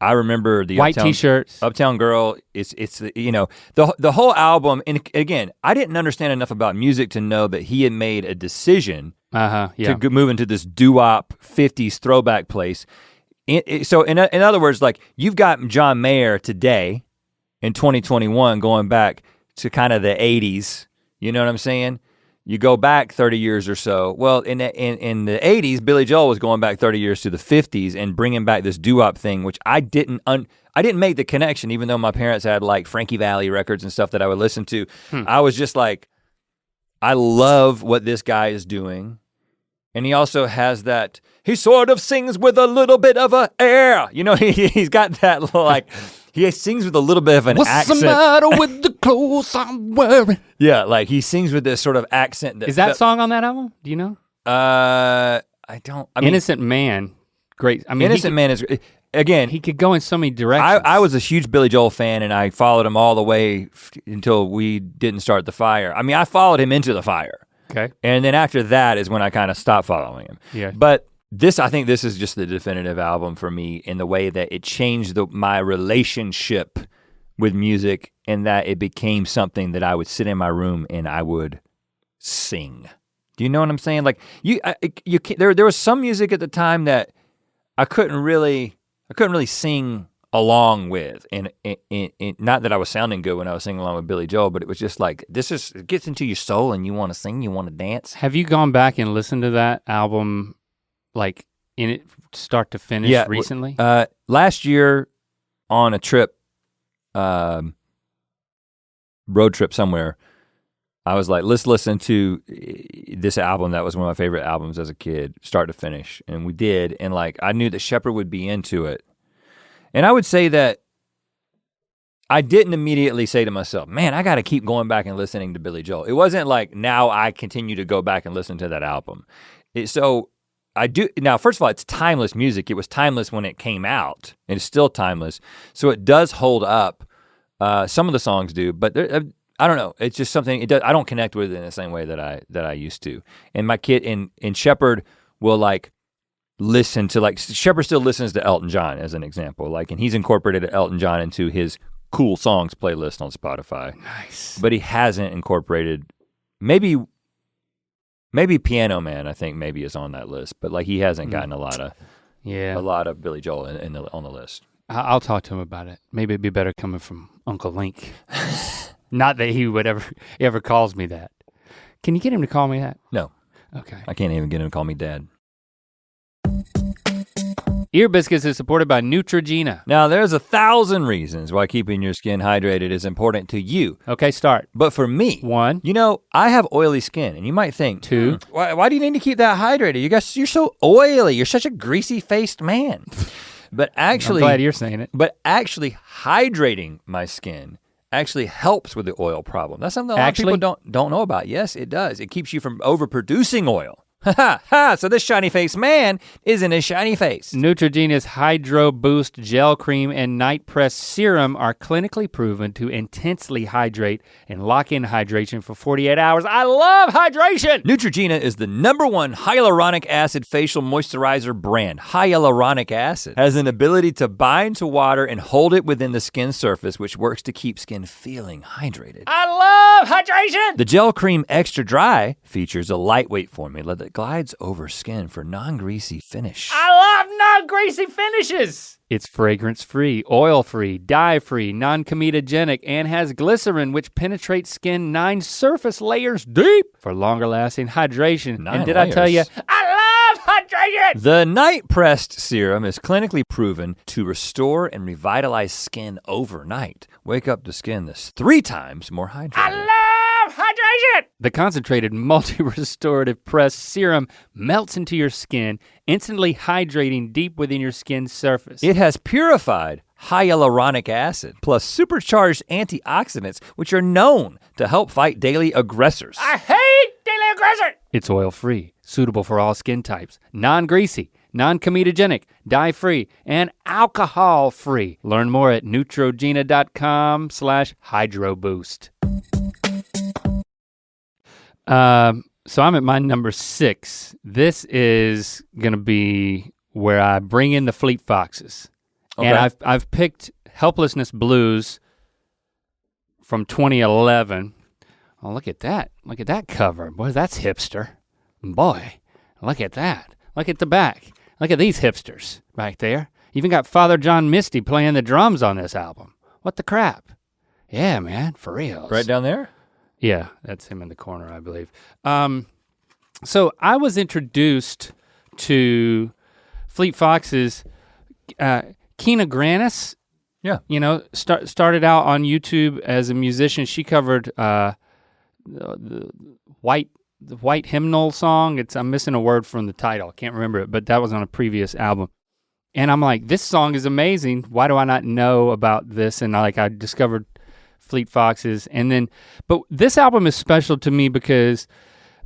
I remember the white t-shirts, Uptown Girl. It's the whole album. And again, I didn't understand enough about music to know that he had made a decision Yeah. to move into this doo-wop 50s throwback place. So in other words, like you've got John Mayer today in 2021 going back to kind of the 80s, you know what I'm saying? You go back 30 years or so. Well, in the 80s, Billy Joel was going back 30 years to the 50s and bringing back this doo-wop thing, which I didn't make the connection, even though my parents had like Frankie Valli records and stuff that I would listen to. I was just like, I love what this guy is doing. And he also has that, he sort of sings with a little bit of a air. You know, he's got that little like, he sings with a little bit of an accent. What's the matter with the clothes I'm wearing? Yeah, like he sings with this sort of accent. Is that song on that album? Do you know? I mean, Innocent Man, great. I mean, Innocent Man is, again. He could go in so many directions. I was a huge Billy Joel fan and I followed him all the way until we didn't start the fire. I mean, I followed him into the fire. Okay. And then after that is when I kind of stopped following him. Yeah. But I think this is just the definitive album for me in the way that it changed my relationship with music, and that it became something that I would sit in my room and I would sing. Do you know what I'm saying? Like there was some music at the time that I couldn't really sing along with, and not that I was sounding good when I was singing along with Billy Joel, but it was just like it gets into your soul and you want to sing, you want to dance. Have you gone back and listened to that album, like in it start to finish recently? Last year on a trip, road trip somewhere, I was like, let's listen to this album that was one of my favorite albums as a kid, start to finish, and we did, and like I knew that Shepard would be into it. And I would say that I didn't immediately say to myself, man, I gotta keep going back and listening to Billy Joel. It wasn't like now I continue to go back and listen to that album. So I do, now first of all, it's timeless music. It was timeless when it came out, and it's still timeless. So it does hold up. Some of the songs do, but I don't know. It's just something, I don't connect with it in the same way that I used to. And my kid, and Shepard will like, listen to like, Shepard still listens to Elton John as an example, like, and he's incorporated Elton John into his cool songs playlist on Spotify. Nice. But he hasn't incorporated, maybe Piano Man, I think maybe is on that list, but like he hasn't gotten a lot of Billy Joel on the list. I'll talk to him about it. Maybe it'd be better coming from Uncle Link. Not that he would ever calls me that. Can you get him to call me that? No. Okay. I can't even get him to call me Dad. Ear Biscuits is supported by Neutrogena. Now there's 1,000 reasons why keeping your skin hydrated is important to you. Okay, start. But for me, 1. You know, I have oily skin, and you might think, 2. Why do you need to keep that hydrated? You're so oily. You're such a greasy-faced man. But actually, I'm glad you're saying it. But actually hydrating my skin actually helps with the oil problem. That's something a lot of people don't know about. Yes, it does. It keeps you from overproducing oil. Ha ha, so this shiny faced man isn't a shiny face. Neutrogena's Hydro Boost Gel Cream and Night Press Serum are clinically proven to intensely hydrate and lock in hydration for 48 hours. I love hydration! Neutrogena is the #1 hyaluronic acid facial moisturizer brand. Hyaluronic acid has an ability to bind to water and hold it within the skin surface, which works to keep skin feeling hydrated. I love hydration! The Gel Cream Extra Dry features a lightweight formula that glides over skin for non-greasy finish. I love non-greasy finishes! It's fragrance-free, oil-free, dye-free, non-comedogenic, and has glycerin which penetrates skin 9 surface layers deep for longer-lasting hydration. 9 and did layers. I tell you, I love hydration! The Night Pressed Serum is clinically proven to restore and revitalize skin overnight. Wake up the skin that's 3 times more hydrated. I love hydration! The concentrated multi-restorative pressed serum melts into your skin, instantly hydrating deep within your skin's surface. It has purified hyaluronic acid plus supercharged antioxidants, which are known to help fight daily aggressors. I hate daily aggressors! It's oil-free, suitable for all skin types, non-greasy, non-comedogenic, dye-free, and alcohol-free. Learn more at neutrogena.com/hydroboost. So I'm at my number 6. This is gonna be where I bring in the Fleet Foxes. Okay. And I've picked Helplessness Blues from 2011. Oh, look at that cover. Boy, that's hipster. Boy. Look at that. Look at the back. Look at these hipsters back there. Even got Father John Misty playing the drums on this album. What the crap? Yeah, man, for real. Right down there? Yeah, that's him in the corner, I believe. So I was introduced to Fleet Foxes, Keena Grannis. Yeah. You know, started out on YouTube as a musician. She covered the white hymnal song. I'm missing a word from the title. I can't remember it, but that was on a previous album. And I'm like, this song is amazing. Why do I not know about this? And I discovered Fleet Foxes. And then, but this album is special to me because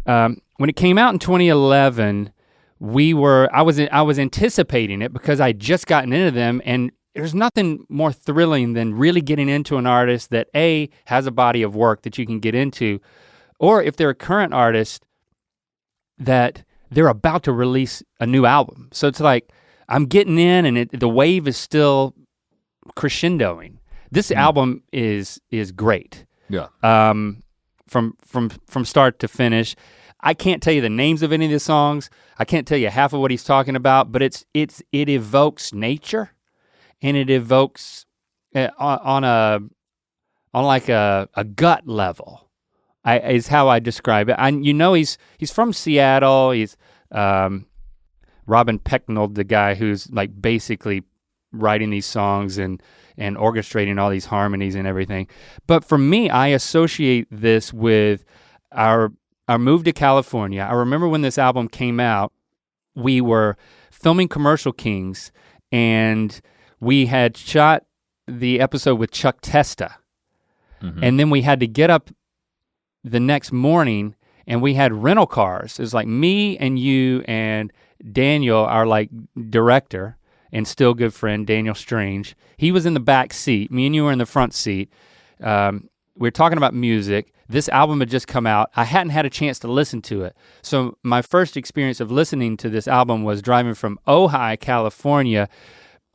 when it came out in 2011, I was anticipating it because I'd just gotten into them, and there's nothing more thrilling than really getting into an artist that A, has a body of work that you can get into, or if they're a current artist that they're about to release a new album. So it's like, I'm getting in and the wave is still crescendoing. This album is great. Yeah. From start to finish. I can't tell you the names of any of the songs. I can't tell you half of what he's talking about, but it evokes nature, and it evokes on a gut level. Is how I describe it. He's from Seattle. He's Robin Pecknold, the guy who's like basically writing these songs and orchestrating all these harmonies and everything. But for me, I associate this with our move to California. I remember when this album came out, we were filming Commercial Kings, and we had shot the episode with Chuck Testa. Mm-hmm. And then we had to get up the next morning, and we had rental cars. It was like me and you and Daniel, our like director and still good friend, Daniel Strange. He was in the back seat. Me and you were in the front seat. We were talking about music. This album had just come out. I hadn't had a chance to listen to it. So my first experience of listening to this album was driving from Ojai, California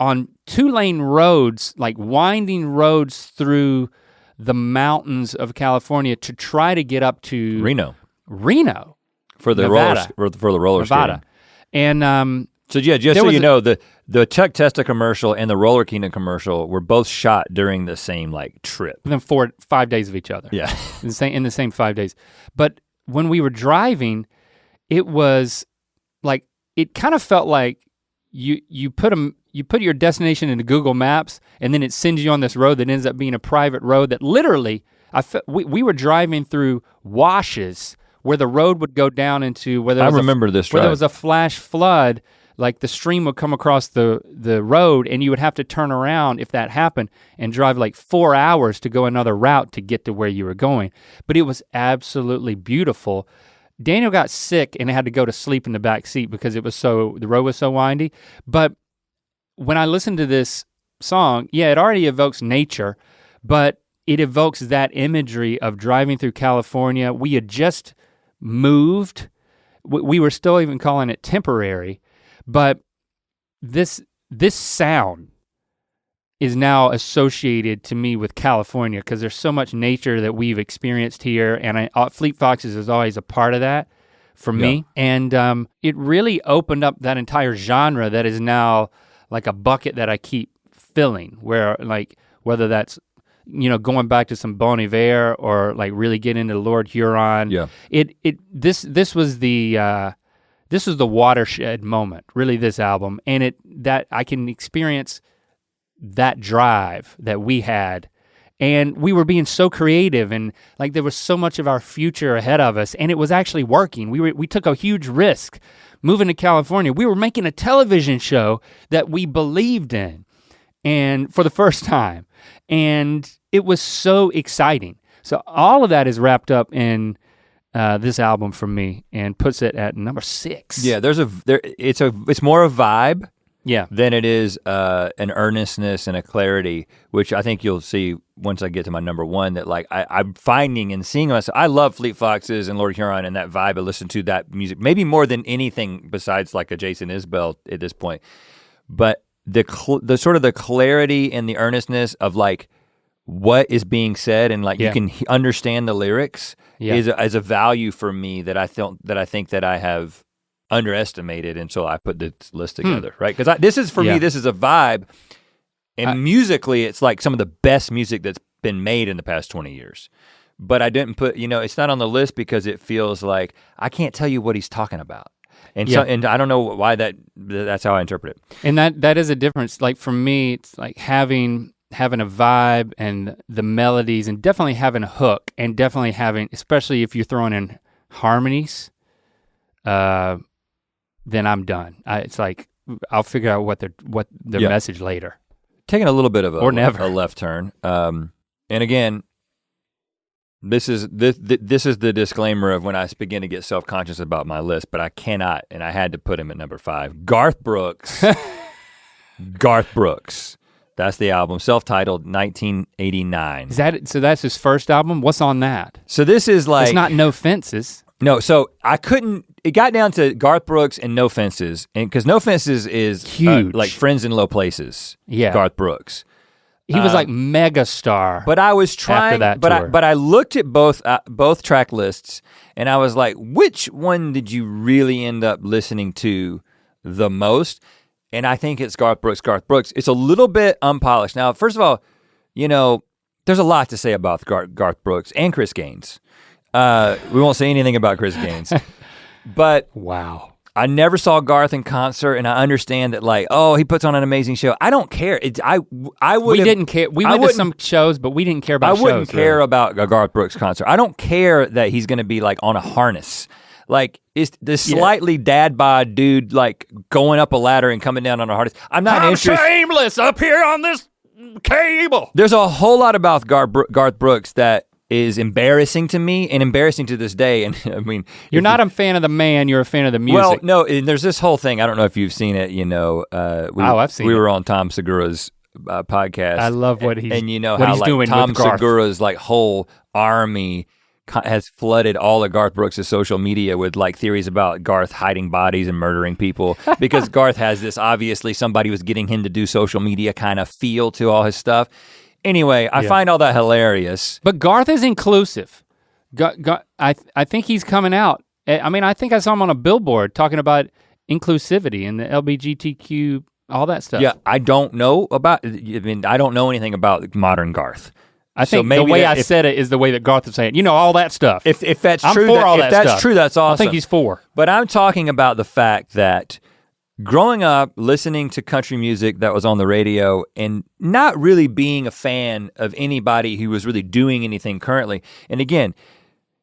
on 2-lane roads, like winding roads through the mountains of California to try to get up to Reno. For the roller Nevada. skating. And so yeah, just so you know, the Chuck Testa commercial and the Roller Kingdom commercial were both shot during the same like trip. Within 5 days of each other. Yeah. in the same 5 days. But when we were driving, it was like, it kind of felt like you put your destination into Google Maps, and then it sends you on this road that ends up being a private road that literally, we were driving through washes where the road would go down into where there was a flash flood, like the stream would come across the road, and you would have to turn around if that happened and drive like 4 hours to go another route to get to where you were going. But it was absolutely beautiful. Daniel got sick and had to go to sleep in the back seat because the road was so windy. But when I listened to this song, yeah, it already evokes nature, but it evokes that imagery of driving through California. We had just moved. We were still even calling it temporary, but this sound is now associated to me with California because there's so much nature that we've experienced here, and Fleet Foxes is always a part of that for me. And it really opened up that entire genre that is now like a bucket that I keep filling, where like, whether that's, going back to some Bon Iver or like really get into Lord Huron. Yeah. This was the watershed moment, really, this album. And that I can experience that drive that we had. And we were being so creative, and like there was so much of our future ahead of us, and it was actually working. We took a huge risk moving to California. We were making a television show that we believed in, and for the first time. And it was so exciting. So all of that is wrapped up in this album for me, and puts it at number 6. Yeah, it's more a vibe. Yeah. Than it is an earnestness and a clarity, which I think you'll see once I get to my number 1, that like I'm finding and seeing myself. I love Fleet Foxes and Lord Huron and that vibe. I listen to that music maybe more than anything besides like a Jason Isbell at this point. But the sort of the clarity and the earnestness of like what is being said, and like you can understand the lyrics is a value for me that I think that I have underestimated until I put this list together, right? Because this is, for me, this is a vibe. And musically, it's like some of the best music that's been made in the past 20 years. But I didn't put, it's not on the list because it feels like I can't tell you what he's talking about. And so, and I don't know why that's how I interpret it. And that is a difference. Like for me, it's like having a vibe and the melodies and definitely having a hook and definitely having, especially if you're throwing in harmonies, then I'm done. It's like, I'll figure out what their message later. Taking a little bit of or never. A left turn. And again, this is the disclaimer of when I begin to get self-conscious about my list, but I cannot, and I had to put him at number 5. Garth Brooks. Garth Brooks. That's the album, self-titled 1989. So that's his first album? What's on that? So this is like— It's not No Fences. No, so it got down to Garth Brooks and No Fences, and because No Fences is huge, like Friends in Low Places. Yeah, Garth Brooks. He was like mega star. But I was trying, but I looked at both track lists, and I was like, which one did you really end up listening to the most? And I think it's Garth Brooks. Garth Brooks. It's a little bit unpolished. Now, first of all, there's a lot to say about Garth Brooks and Chris Gaines. We won't say anything about Chris Gaines, but wow. I never saw Garth in concert, and I understand that, like, oh, he puts on an amazing show. I don't care. We didn't care. We went to some shows, but we didn't care about shows. I wouldn't care about a Garth Brooks concert. I don't care that he's gonna be like on a harness. Like, it's this slightly dad bod dude like going up a ladder and coming down on a harness. I'm interested. Shameless up here on this cable. There's a whole lot about Garth Brooks that is embarrassing to me and embarrassing to this day. And I mean, you're not a fan of the man, you're a fan of the music. Well, no, and there's this whole thing. I don't know if you've seen it, I've seen it. We were on Tom Segura's podcast. I love what he's and how like doing Tom with Garth. Segura's like whole army has flooded all of Garth Brooks' social media with like theories about Garth hiding bodies and murdering people because Garth has this obviously somebody was getting him to do social media kind of feel to all his stuff. Anyway, I find all that hilarious. But Garth is inclusive. I think he's coming out. I mean, I think I saw him on a billboard talking about inclusivity and the LGBTQ, all that stuff. Yeah, I don't know anything about modern Garth. I think maybe the way I said it is the way that Garth is saying, all that stuff. If that's I'm true, for all that that's stuff. true, that's awesome. I think he's for. But I'm talking about the fact that growing up, listening to country music that was on the radio and not really being a fan of anybody who was really doing anything currently. And again,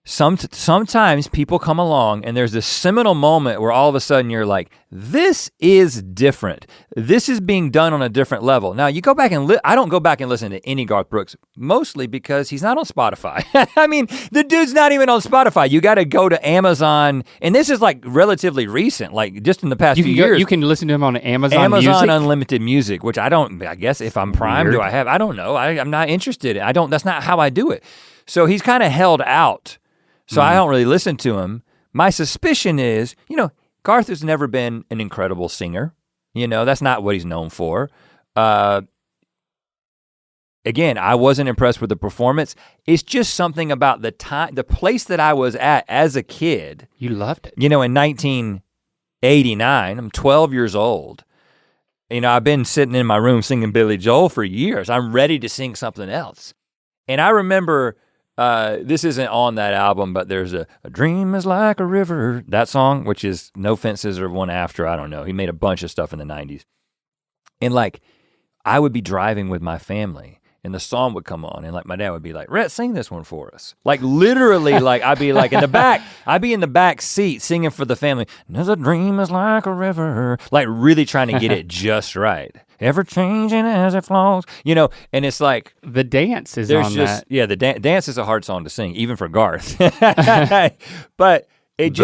sometimes people come along and there's this seminal moment where all of a sudden you're like, this is different. This is being done on a different level. Now you go back and I don't go back and listen to any Garth Brooks, mostly because he's not on Spotify. I mean, the dude's not even on Spotify. You gotta go to Amazon, and this is like relatively recent, like just in the past few years. You can listen to him on Amazon Music? Unlimited Music, which I guess if I'm Prime, Weird. I don't know. I'm not interested. That's not how I do it. So he's kind of held out. So I don't really listen to him. My suspicion is, Garth has never been an incredible singer. That's not what he's known for. Again, I wasn't impressed with the performance. It's just something about the place that I was at as a kid. You loved it. In 1989, I'm 12 years old. I've been sitting in my room singing Billy Joel for years. I'm ready to sing something else. And I remember, this isn't on that album, but there's a dream is like a river, that song, which is No Fences or one after, I don't know. He made a bunch of stuff in the 90s. And like, I would be driving with my family and the song would come on and like my dad would be like, Rhett, sing this one for us. Like literally, like I'd be like in the back seat singing for the family. There's a dream is like a river. Like really trying to get it just right. Ever changing as it flows, and it's like the dance is on that. Yeah, the dance is a hard song to sing, even for Garth. But it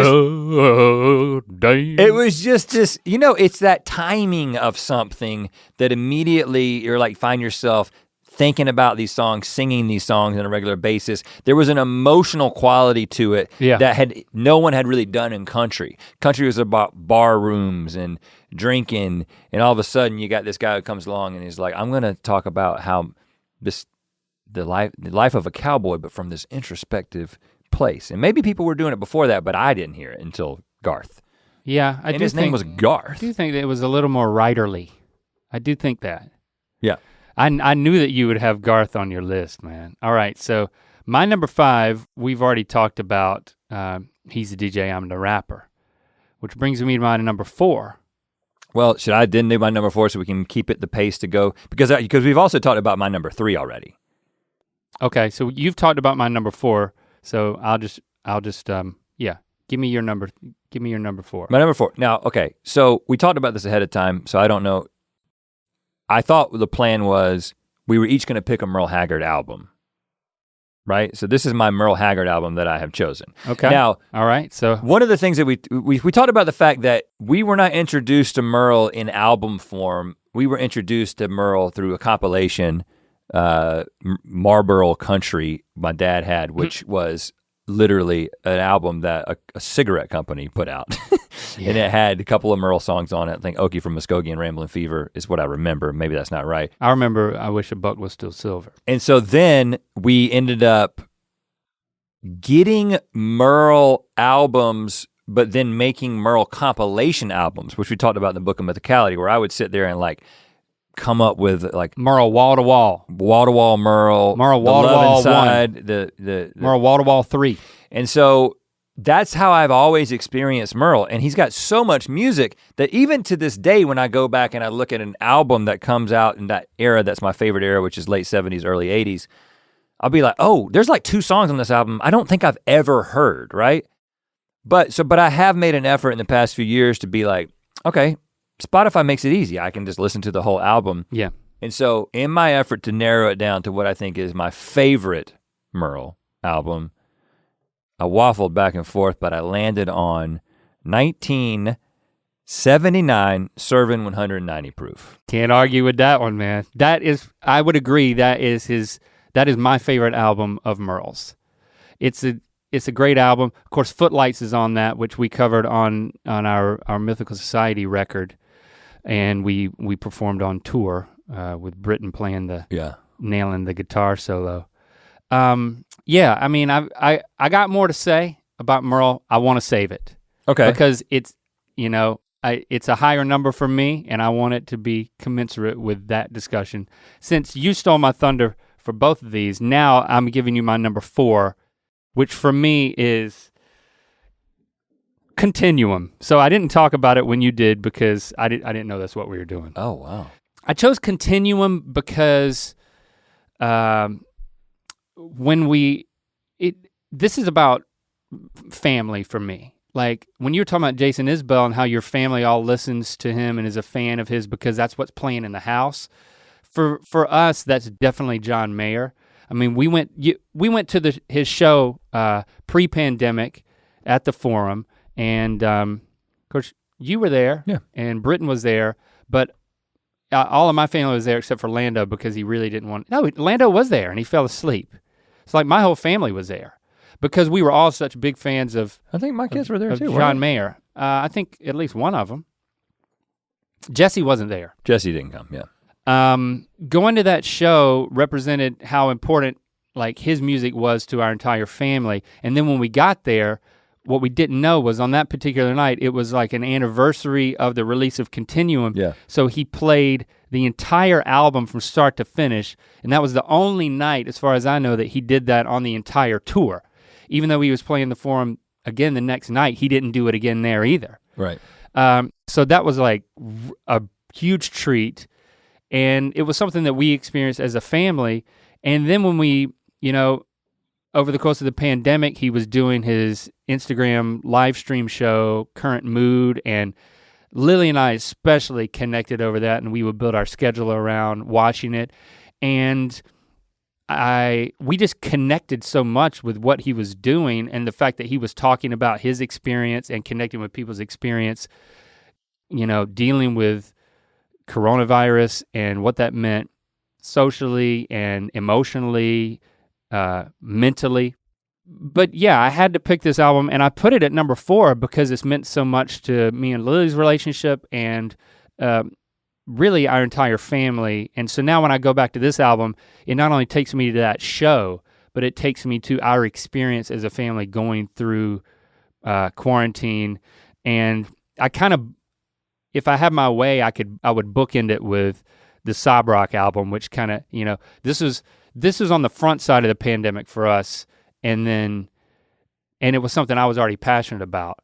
was just this, it's that timing of something that immediately you're like find yourself thinking about these songs, singing these songs on a regular basis. There was an emotional quality to it that no one had really done in country. Country was about bar rooms and drinking, and all of a sudden you got this guy who comes along and he's like, I'm gonna talk about how the life of a cowboy, but from this introspective place. And maybe people were doing it before that, but I didn't hear it until Garth. Yeah, I and do his think, name was Garth. I do think that it was a little more writerly. I do think that. Yeah. I knew that you would have Garth on your list, man. All right, so my number 5, we've already talked about. He's the DJ, I'm the rapper, which brings me to my number 4. Well, should I then do my number 4 so we can keep it the pace to go? Because we've also talked about my number 3 already. Okay, so you've talked about my number 4, so I'll just yeah, give me your number 4. My number 4. Now, okay, so we talked about this ahead of time, so I don't know. I thought the plan was we were each gonna pick a Merle Haggard album, right? So this is my Merle Haggard album that I have chosen. Okay. Now, all right, so one of the things that we talked about the fact that we were not introduced to Merle in album form. We were introduced to Merle through a compilation, Marlboro Country my dad had, which was literally an album that a cigarette company put out. And it had a couple of Merle songs on it. I think Okie from Muskogee and Ramblin' Fever is what I remember. Maybe that's not right. I remember I Wish a Buck Was Still Silver. And so then we ended up getting Merle albums, but then making Merle compilation albums, which we talked about in the Book of Mythicality, where I would sit there and like come up with like Merle Wall to Wall. Wall to Wall Merle. Merle Wall to Wall Inside, 1. the Merle Wall to Wall 3. And so that's how I've always experienced Merle. And he's got so much music that even to this day, when I go back and I look at an album that comes out in that era, that's my favorite era, which is late 70s, early 80s, I'll be like, oh, there's like 2 songs on this album I don't think I've ever heard, right? But I have made an effort in the past few years to be like, okay, Spotify makes it easy. I can just listen to the whole album. Yeah. And so in my effort to narrow it down to what I think is my favorite Merle album, I waffled back and forth, but I landed on 1979 Servin 190 Proof. Can't argue with that one, man. I would agree, that is my favorite album of Merle's. It's a great album. Of course, Footlights is on that, which we covered on our Mythical Society record, and we performed on tour with Britton playing nailing the guitar solo. Yeah, I mean, I got more to say about Merle. I want to save it. Okay. Because it's, it's a higher number for me, and I want it to be commensurate with that discussion. Since you stole my thunder for both of these, now I'm giving you my number 4, which for me is Continuum. So I didn't talk about it when you did because I didn't know that's what we were doing. Oh, wow. I chose Continuum because this is about family for me. Like when you're talking about Jason Isbell and how your family all listens to him and is a fan of his because that's what's playing in the house. For us, that's definitely John Mayer. I mean, we went to his show pre-pandemic at the Forum, and of course you were there, yeah, and Britton was there, but all of my family was there except for Lando because he really didn't want. No, Lando was there and he fell asleep. It's like my whole family was there because we were all such big fans of. I think my kids were there too. John Mayer. I think at least one of them. Jesse wasn't there. Jesse didn't come. Yeah. Going to that show represented how important like his music was to our entire family. And then when we got there, what we didn't know was on that particular night, it was like an anniversary of the release of Continuum. Yeah. So he played the entire album from start to finish. And that was the only night, as far as I know, that he did that on the entire tour. Even though he was playing the Forum again the next night, he didn't do it again there either. Right. So that was like a huge treat. And it was something that we experienced as a family. And then when we, over the course of the pandemic, he was doing his Instagram live stream show, Current Mood, and Lily and I especially connected over that, and we would build our schedule around watching it. And we just connected so much with what he was doing and the fact that he was talking about his experience and connecting with people's experience, dealing with coronavirus and what that meant socially and emotionally, mentally. But yeah, I had to pick this album and I put it at number 4 because it's meant so much to me and Lily's relationship and really our entire family. And so now when I go back to this album, it not only takes me to that show, but it takes me to our experience as a family going through quarantine. And I kind of, if I had my way, I would bookend it with the Sob Rock album, which kind of, you know, this is on the front side of the pandemic for us, and it was something I was already passionate about.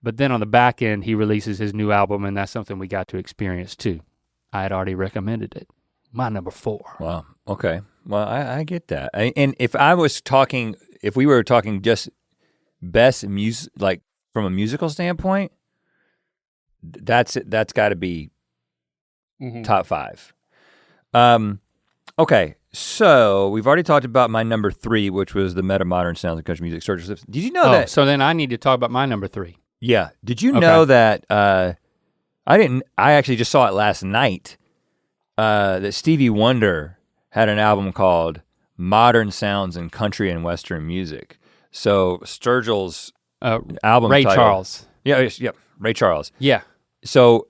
But then on the back end, he releases his new album, and that's something we got to experience too. I had already recommended it. My number 4. Wow, okay. Well, I get that. And if we were talking just best music, like from a musical standpoint, that's gotta be top 5. Okay, so we've already talked about my number 3, which was the meta modern sounds of country music. Did you know that? So then I need to talk about my number 3. Yeah, did you know that, I actually just saw it last night, that Stevie Wonder had an album called Modern Sounds in Country and Western Music. So Sturgill's album Ray title, Charles. Yeah, Ray Charles. Yeah. So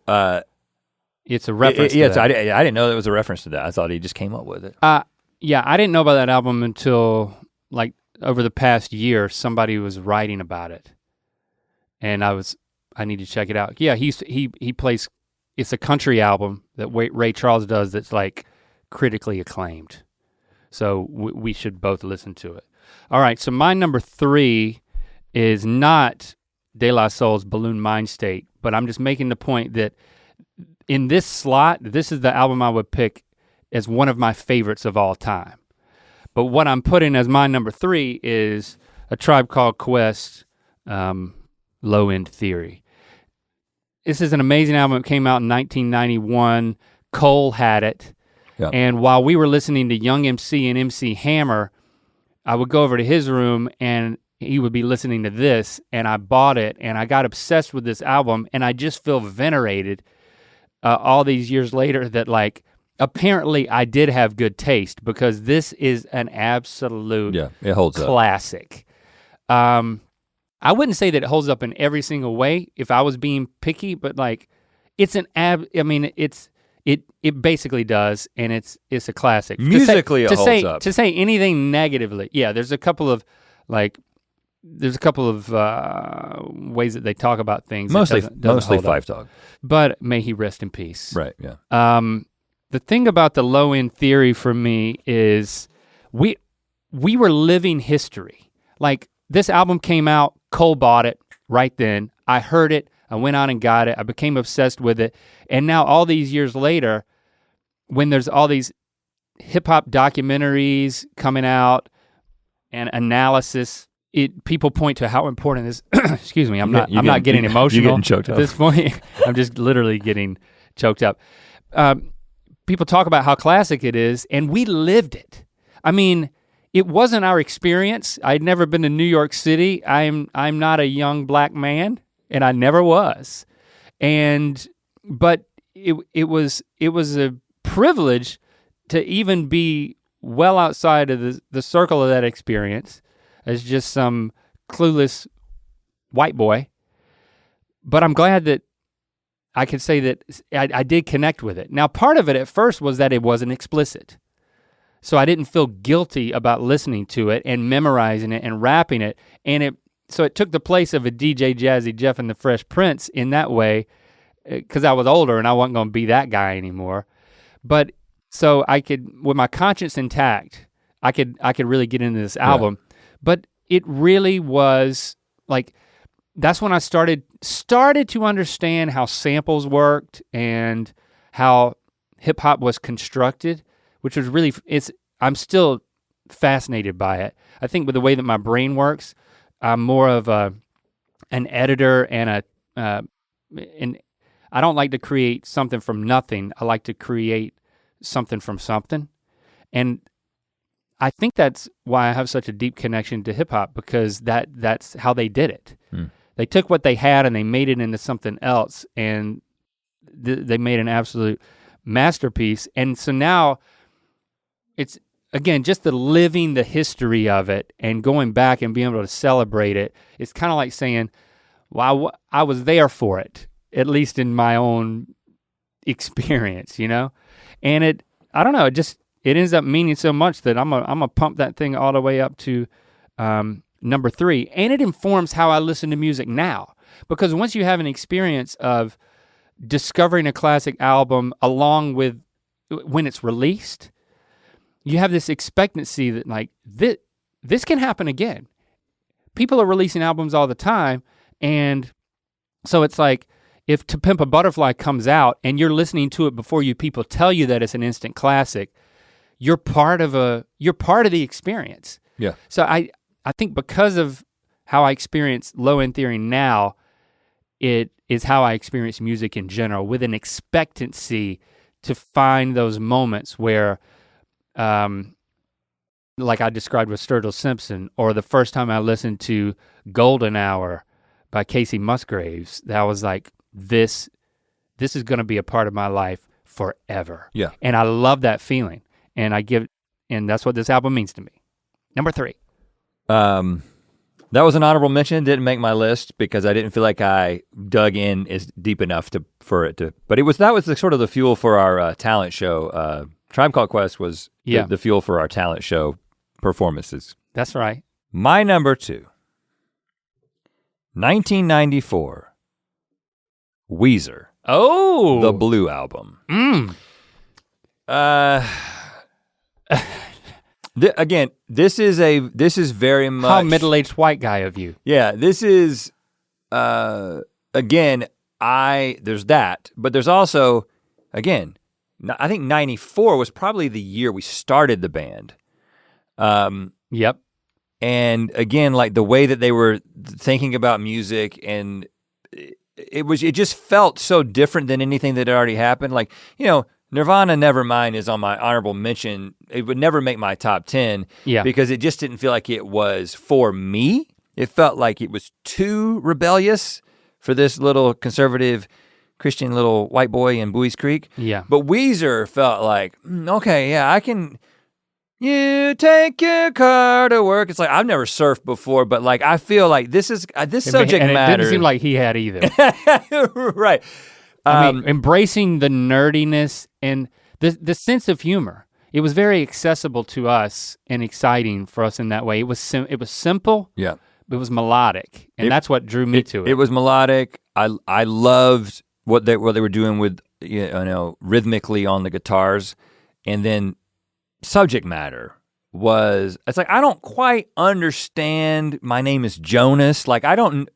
it's a reference to that. I didn't know that was a reference to that. I thought he just came up with it. Yeah, I didn't know about that album until like over the past year, somebody was writing about it. And I need to check it out. Yeah, he plays, it's a country album that Ray Charles does that's like critically acclaimed. So we should both listen to it. All right, so my number 3 is not De La Soul's Balloon Mind State, but I'm just making the point that in this slot, this is the album I would pick as one of my favorites of all time. But what I'm putting as my number 3 is A Tribe Called Quest, Low End Theory. This is an amazing album. It came out in 1991. Cole had it. Yep. And while we were listening to Young MC and MC Hammer, I would go over to his room and he would be listening to this, and I bought it and I got obsessed with this album, and I just feel venerated all these years later that like, apparently I did have good taste, because this is an absolute it holds classic. I wouldn't say that it holds up in every single way if I was being picky, but like it's it basically does, and it's a classic. Musically it holds up. To say anything negatively, yeah, there's a couple of ways that they talk about things. Mostly hold Five up. Dog. But may he rest in peace. Right, yeah. The thing about the low end theory for me is we were living history. Like this album came out, Cole bought it right then. I heard it, I went out and got it, I became obsessed with it. And now all these years later, when there's all these hip hop documentaries coming out and analysis, people point to how important this, excuse me, I'm not getting emotional. You're getting choked up. At this point. I'm just literally getting choked up. People talk about how classic it is, and we lived it. I mean, it wasn't our experience. I'd never been to New York City. I'm not a young black man, and I never was. But it was a privilege to even be well outside of the circle of that experience as just some clueless white boy. But I'm glad that I could say that I did connect with it. Now, part of it at first was that it wasn't explicit. So I didn't feel guilty about listening to it and memorizing it and rapping it. So it took the place of a DJ Jazzy Jeff and the Fresh Prince in that way, because I was older and I wasn't gonna be that guy anymore. But so I could, with my conscience intact, I could really get into this album. Yeah. But it really was like, that's when I started to understand how samples worked and how hip hop was constructed, which was really, I'm still fascinated by it. I think with the way that my brain works, I'm more of an editor and I don't like to create something from nothing. I like to create something from something. And I think that's why I have such a deep connection to hip hop, because that's how they did it. They took what they had and they made it into something else, and they made an absolute masterpiece. And so now it's, again, just living the history of it and going back and being able to celebrate it. It's kind of like saying, well, I was there for it, at least in my own experience, you know? And I don't know, it ends up meaning so much that I'm gonna pump that thing all the way up to number 3, and it informs how I listen to music now. Because once you have an experience of discovering a classic album along with when it's released, you have this expectancy that like this can happen again. People are releasing albums all the time, and so it's like if To Pimp a Butterfly comes out and you're listening to it before people tell you that it's an instant classic, you're part of the experience. Yeah. So I think because of how I experience Low End Theory now, it is how I experience music in general, with an expectancy to find those moments where, like I described with Sturgill Simpson, or the first time I listened to Golden Hour by Casey Musgraves, that was like, this is gonna be a part of my life forever. Yeah. And I love that feeling. And that's what this album means to me. Number 3. That was an honorable mention, didn't make my list because I didn't feel like I dug in as deep enough for it to, but that was the sort of the fuel for our talent show. Tribe Called Quest was the fuel for our talent show performances. That's right. My number 2, 1994, Weezer. Oh. The Blue Album. Again, this is very much how middle-aged white guy of you. Yeah, this is again, there's that, but there's also, again, I think 94 was probably the year we started the band. Yep. And again, like the way that they were thinking about music, and it just felt so different than anything that had already happened. Like, you know, Nirvana Nevermind is on my honorable mention. It would never make my top 10 because it just didn't feel like it was for me. It felt like it was too rebellious for this little conservative Christian little white boy in Buies Creek. Yeah. But Weezer felt like, okay, yeah, I can, you take your car to work. It's like, I've never surfed before, but like, I feel like this subject and matter. It didn't seem like he had either. Right. I mean, embracing the nerdiness and the sense of humor. It was very accessible to us and exciting for us in that way. It was simple. Yeah. It was melodic, and that's what drew me to it. It was melodic. I loved what they were doing with, you know, rhythmically on the guitars, and then subject matter was, it's like, I don't quite understand My Name is Jonas. Like, I don't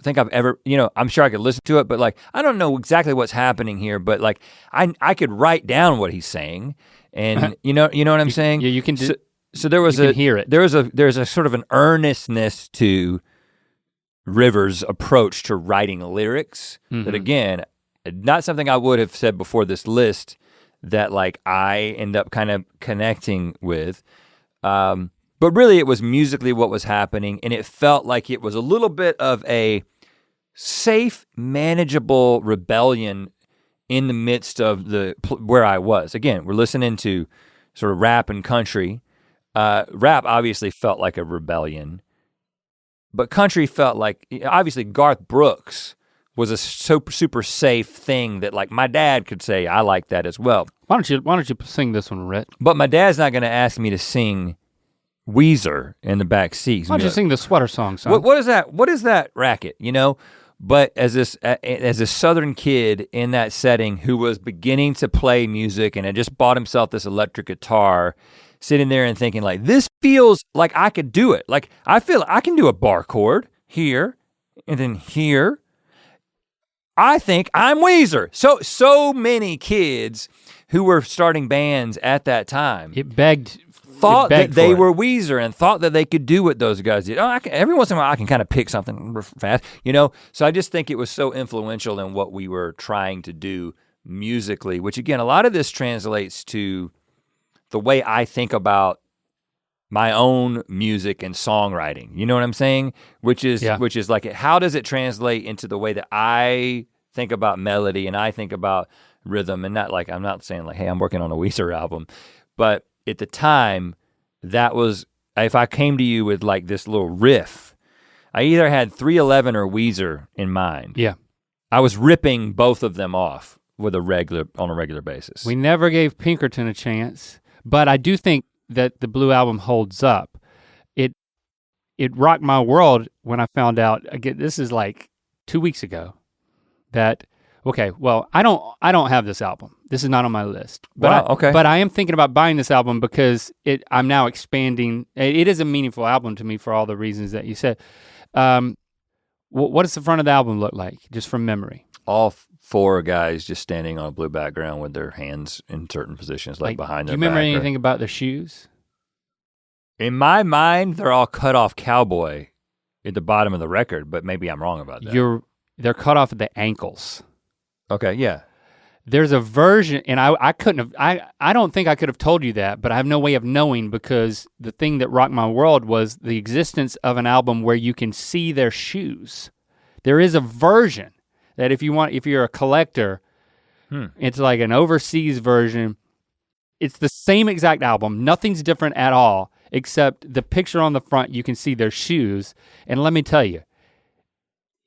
think I've ever, you know, I'm sure I could listen to it, but like, I don't know exactly what's happening here, but like, I could write down what he's saying, and you know what I'm saying? Yeah, you can do. So there was hear it. There's a sort of an earnestness to Rivers' approach to writing lyrics that, again, not something I would have said before this list that like I end up kind of connecting with. But really it was musically what was happening, and it felt like it was a little bit of a safe, manageable rebellion in the midst of where I was. Again, we're listening to sort of rap and country. Rap obviously felt like a rebellion, but country felt like, obviously Garth Brooks was a super safe thing that like my dad could say, I like that as well. Why don't you sing this one, Rhett? But my dad's not gonna ask me to sing Weezer in the back seat. Why don't you sing the Sweater Song, son? What is that? What is that racket, you know? But as a Southern kid in that setting who was beginning to play music and had just bought himself this electric guitar, sitting there and thinking like, this feels like I could do it. Like I feel I can do a bar chord here and then here. I think I'm Weezer. So many kids who were starting bands at that time thought that they were Weezer and thought that they could do what those guys did. Every once in a while I can kind of pick something fast, you know? So I just think it was so influential in what we were trying to do musically, which again, a lot of this translates to the way I think about my own music and songwriting. You know what I'm saying? Which is like, how does it translate into the way that I think about melody and I think about rhythm? And not like, I'm not saying like, hey, I'm working on a Weezer album, but at the time, that was, if I came to you with like this little riff, I either had 311 or Weezer in mind. Yeah. I was ripping both of them off on a regular basis. We never gave Pinkerton a chance, but I do think that the Blue Album holds up. It rocked my world when I found out, again, this is like 2 weeks ago that, okay, well, I don't have this album. This is not on my list. But okay. But I am thinking about buying this album because I'm now expanding. It is a meaningful album to me for all the reasons that you said. What does the front of the album look like, just from memory? All four guys just standing on a blue background with their hands in certain positions, like behind their back. Do you remember anything about their shoes? In my mind, they're all cut off cowboy at the bottom of the record, but maybe I'm wrong about that. They're cut off at the ankles. Okay, yeah. There's a version, and I don't think I could have told you that, but I have no way of knowing because the thing that rocked my world was the existence of an album where you can see their shoes. There is a version that if you're a collector, it's like an overseas version. It's the same exact album, nothing's different at all, except the picture on the front, you can see their shoes. And let me tell you,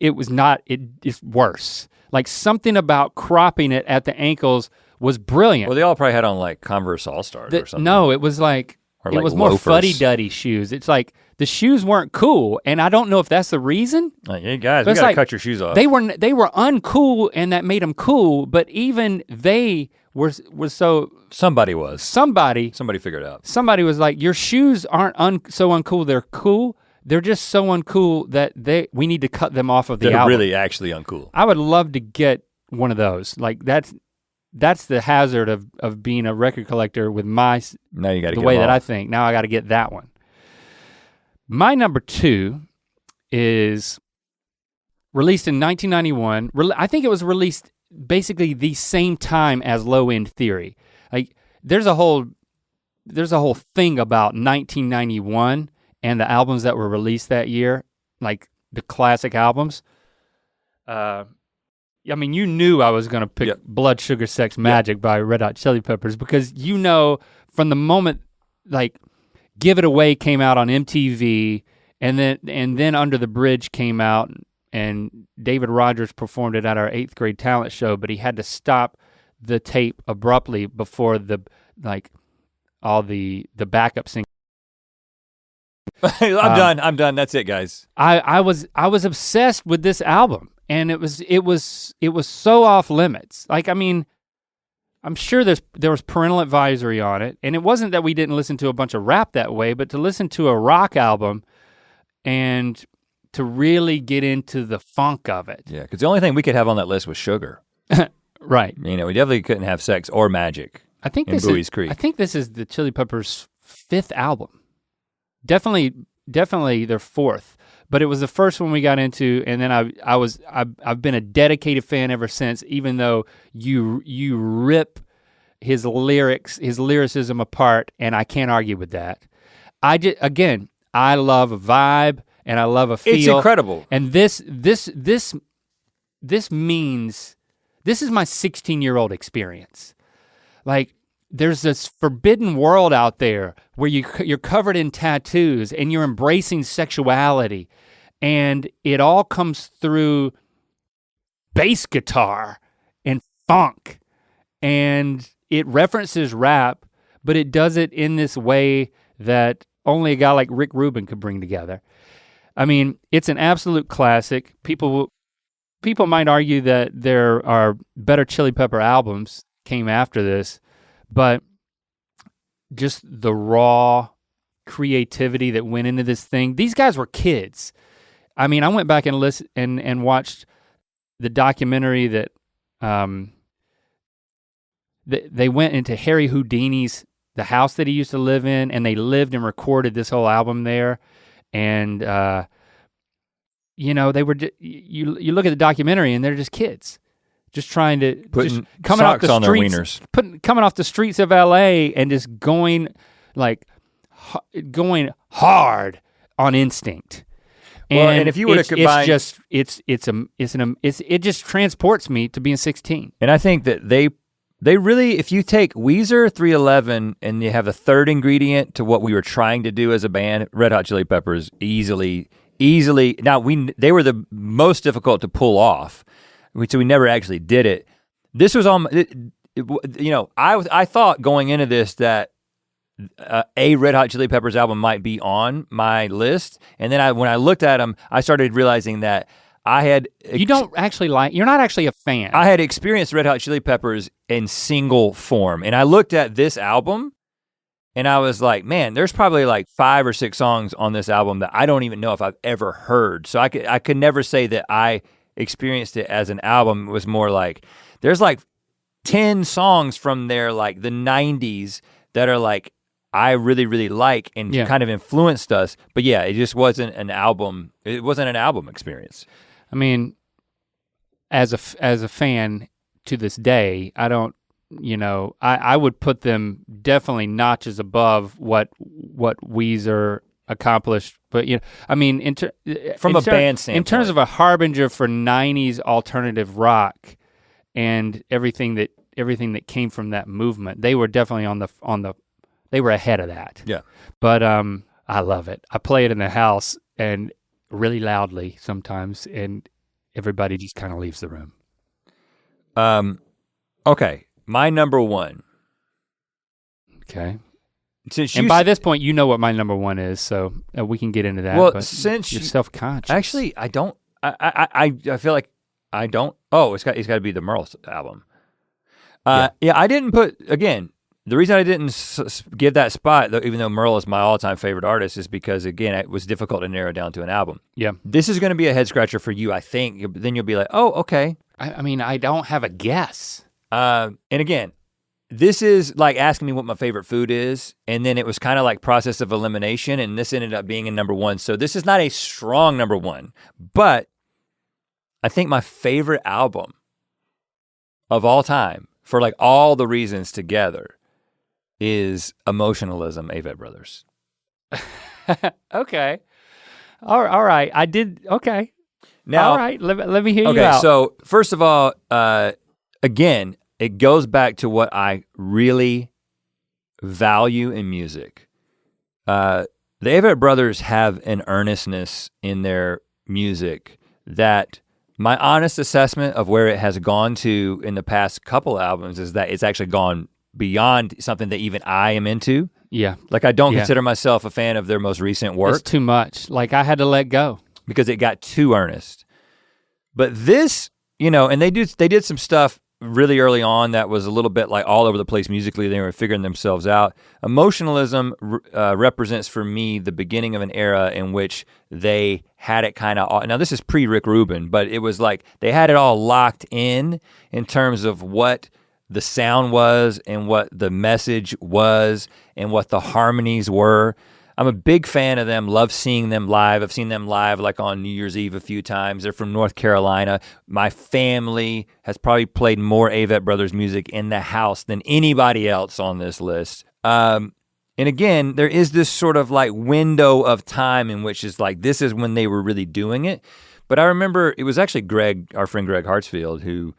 it's worse. Like something about cropping it at the ankles was brilliant. Well, they all probably had on like Converse All-Stars or something. No, it was like, it was more fuddy-duddy shoes. It's like the shoes weren't cool, and I don't know if that's the reason. Like, hey guys, we gotta cut your shoes off. They were uncool, and that made them cool. But even they were so. Somebody figured it out. Somebody was like, your shoes aren't so uncool. They're cool. They're just so uncool that we need to cut them off of the album. They're really actually uncool. I would love to get one of those. Like that's the hazard of being a record collector with the way that I think. Now I gotta get that one. My number 2 is released in 1991. I think it was released basically the same time as Low End Theory. Like there's a whole thing about 1991 and the albums that were released that year, like the classic albums. I mean, you knew I was gonna pick Blood Sugar Sex Magic by Red Hot Chili Peppers because you know from the moment like Give It Away came out on MTV and then Under the Bridge came out and David Rogers performed it at our 8th grade talent show, but he had to stop the tape abruptly before all the backup singers. I'm done. That's it, guys. I was obsessed with this album, and it was so off limits. Like, I mean, I'm sure there was parental advisory on it, and it wasn't that we didn't listen to a bunch of rap that way, but to listen to a rock album and to really get into the funk of it. Yeah, because the only thing we could have on that list was Sugar. Right. You know, we definitely couldn't have Sex or Magic. I think this is the Chili Peppers' 5th album. Definitely their 4th, but it was the first one we got into, and then I've been a dedicated fan ever since. Even though you rip his lyricism apart, and I can't argue with that. I love a vibe and I love a feel. It's incredible. And this means this is my 16-year-old experience. Like, there's this forbidden world out there where you're covered in tattoos and you're embracing sexuality, and it all comes through bass guitar and funk, and it references rap, but it does it in this way that only a guy like Rick Rubin could bring together. I mean, it's an absolute classic. People might argue that there are better Chili Pepper albums came after this, but just the raw creativity that went into this thing. These guys were kids. I mean, I went back and listened and watched the documentary that they went into Harry Houdini's, the house that he used to live in, and they lived and recorded this whole album there. And you know, they were you look at the documentary and they're just kids. Just trying to coming off the streets of LA and just going hard on instinct. And if you were to combine, it just transports me to being 16. And I think that they really, if you take Weezer, 311, and you have a third ingredient to what we were trying to do as a band, Red Hot Chili Peppers easily. Now they were the most difficult to pull off. So we never actually did it. This was on, you know, I thought going into this that a Red Hot Chili Peppers album might be on my list. And then when I looked at them, I started realizing that You don't actually you're not actually a fan. I had experienced Red Hot Chili Peppers in single form, and I looked at this album and I was like, man, there's probably like 5 or 6 songs on this album that I don't even know if I've ever heard. So I could never say that I experienced it as an album. It was more like, there's like 10 songs from there, like the 90s that are like, I really, really like and kind of influenced us. But yeah, it just wasn't an album. It wasn't an album experience. I mean, as a fan to this day, I don't, I would put them definitely notches above what Weezer accomplished. But I mean, from a band standpoint, in terms of a harbinger for '90s alternative rock and everything that came from that movement, they were definitely they were ahead of that. Yeah. But I love it. I play it in the house and really loudly sometimes, and everybody just kind of leaves the room. Okay. My number one. Okay. And by this point, you know what my number one is, so we can get into that. Well, but since you're self-conscious. Actually, I don't. I feel like I don't. Oh, it's got to be the Merle album. Yeah, I didn't put, again, the reason I didn't give that spot, even though Merle is my all-time favorite artist, is because, again, it was difficult to narrow down to an album. Yeah. This is going to be a head scratcher for you, I think. Then you'll be like, oh, okay. I mean, I don't have a guess. And again, this is like asking me what my favorite food is, and then it was kind of like process of elimination, and this ended up being a number one. So this is not a strong number one, but I think my favorite album of all time, for like all the reasons together, is Emotionalism, A.V.E.T. Brothers. Okay. All right. Okay. Now, all right, let me hear you out. Okay, so first of all, again, it goes back to what I really value in music. The A.V.E.T. Brothers have an earnestness in their music that my honest assessment of where it has gone to in the past couple albums is that it's actually gone beyond something that even I am into. Yeah. Like I don't consider myself a fan of their most recent work. It's too much. Like I had to let go. Because it got too earnest. But this, and they did some stuff really early on that was a little bit like all over the place musically. They were figuring themselves out. Emotionalism represents for me the beginning of an era in which they had it kind of, now this is pre-Rick Rubin, but it was like they had it all locked in terms of what the sound was and what the message was and what the harmonies were. I'm a big fan of them, love seeing them live. I've seen them live like on New Year's Eve a few times. They're from North Carolina. My family has probably played more A.V.E.T. Brothers music in the house than anybody else on this list. And again, there is this sort of like window of time in which is like, this is when they were really doing it. But I remember it was actually Greg, our friend Greg Hartsfield, who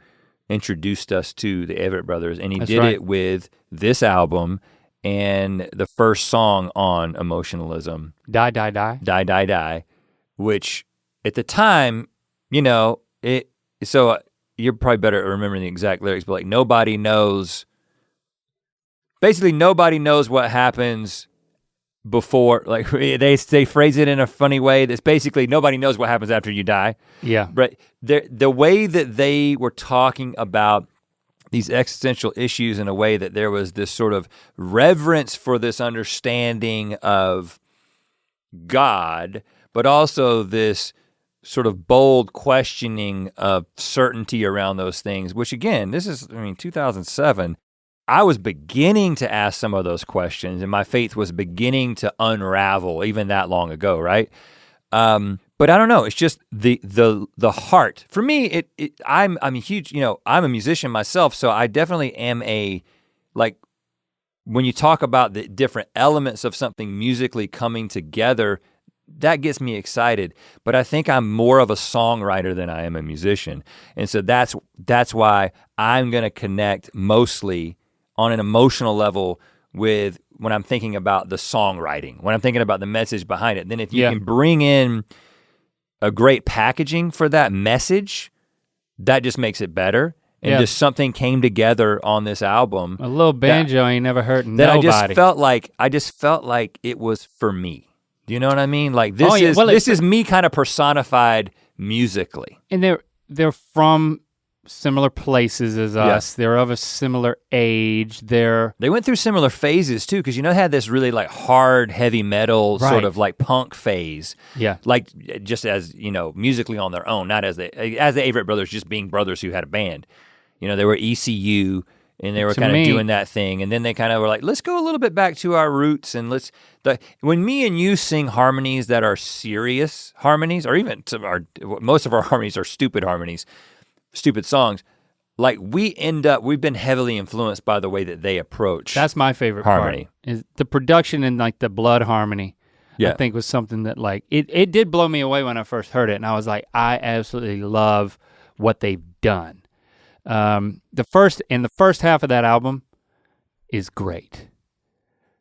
introduced us to the A.V.E.T. Brothers, and he did it with this album and the first song on Emotionalism, Die, Die, Die. Die, Die, Die, which at the time, so you're probably better at remembering the exact lyrics, but like nobody knows what happens before, like they phrase it in a funny way that's basically nobody knows what happens after you die. Yeah. But the way that they were talking about these existential issues in a way that there was this sort of reverence for this understanding of God, but also this sort of bold questioning of certainty around those things, which again, this is, 2007. I was beginning to ask some of those questions and my faith was beginning to unravel even that long ago, right? But I don't know, it's just the heart. For me, I'm a huge, I'm a musician myself, so I definitely am when you talk about the different elements of something musically coming together, that gets me excited. But I think I'm more of a songwriter than I am a musician. And so that's why I'm gonna connect mostly on an emotional level with when I'm thinking about the songwriting, when I'm thinking about the message behind it. Then if you can bring in a great packaging for that message, that just makes it better. And just something came together on this album. A little banjo ain't never hurt nobody. That I just felt like it was for me. Do you know what I mean? Like this is me kind of personified musically. And they're from similar places as us. They're of a similar age. They went through similar phases too, because they had this really like hard, heavy metal sort of like punk phase. Yeah. Like just as, musically on their own, not as the Avett Brothers just being brothers who had a band. They were ECU and they were kind of doing that thing. And then they kind of were like, let's go a little bit back to our roots and when me and you sing harmonies that are serious harmonies, or even most of our harmonies are stupid harmonies, stupid songs, like we've been heavily influenced by the way that they approach. That's my favorite harmony. part, is the production and like the blood harmony. I think was something that like, it did blow me away when I first heard it, and I was like, I absolutely love what they've done. The first half of that album is great.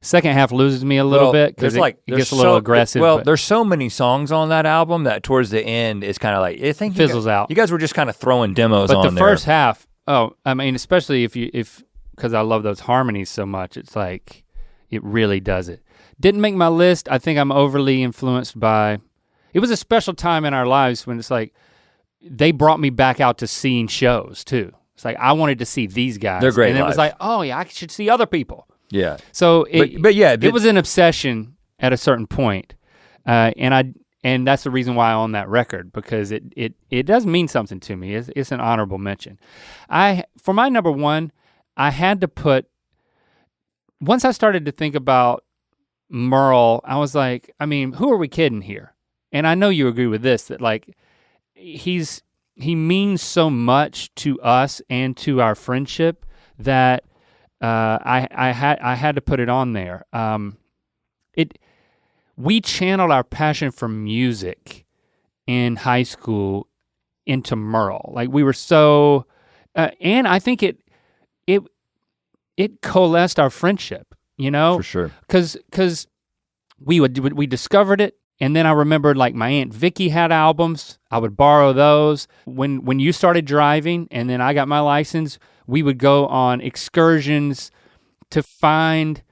Second half loses me a little bit because it gets a little aggressive. There's so many songs on that album that towards the end it's kind of like fizzles out. You guys were just kind of throwing demos on there. But the first half, especially because I love those harmonies so much, it's like it really does it. Didn't make my list. I think I'm overly influenced by. It was a special time in our lives when it's like they brought me back out to seeing shows too. It's like I wanted to see these guys. They're great. And it was like, oh yeah, I should see other people. Yeah. So it was an obsession at a certain point. And that's the reason why I own that record, because it does mean something to me. It's an honorable mention. For my number one, I had to put, once I started to think about Merle, I was like, who are we kidding here? And I know you agree with this, that like, he means so much to us and to our friendship that I had to put it on there. We channeled our passion for music in high school into Merle. Like we were so, and I think it coalesced our friendship, For sure. Because we discovered it. And then I remembered like my Aunt Vicky had albums. I would borrow those. When you started driving and then I got my license, we would go on excursions to find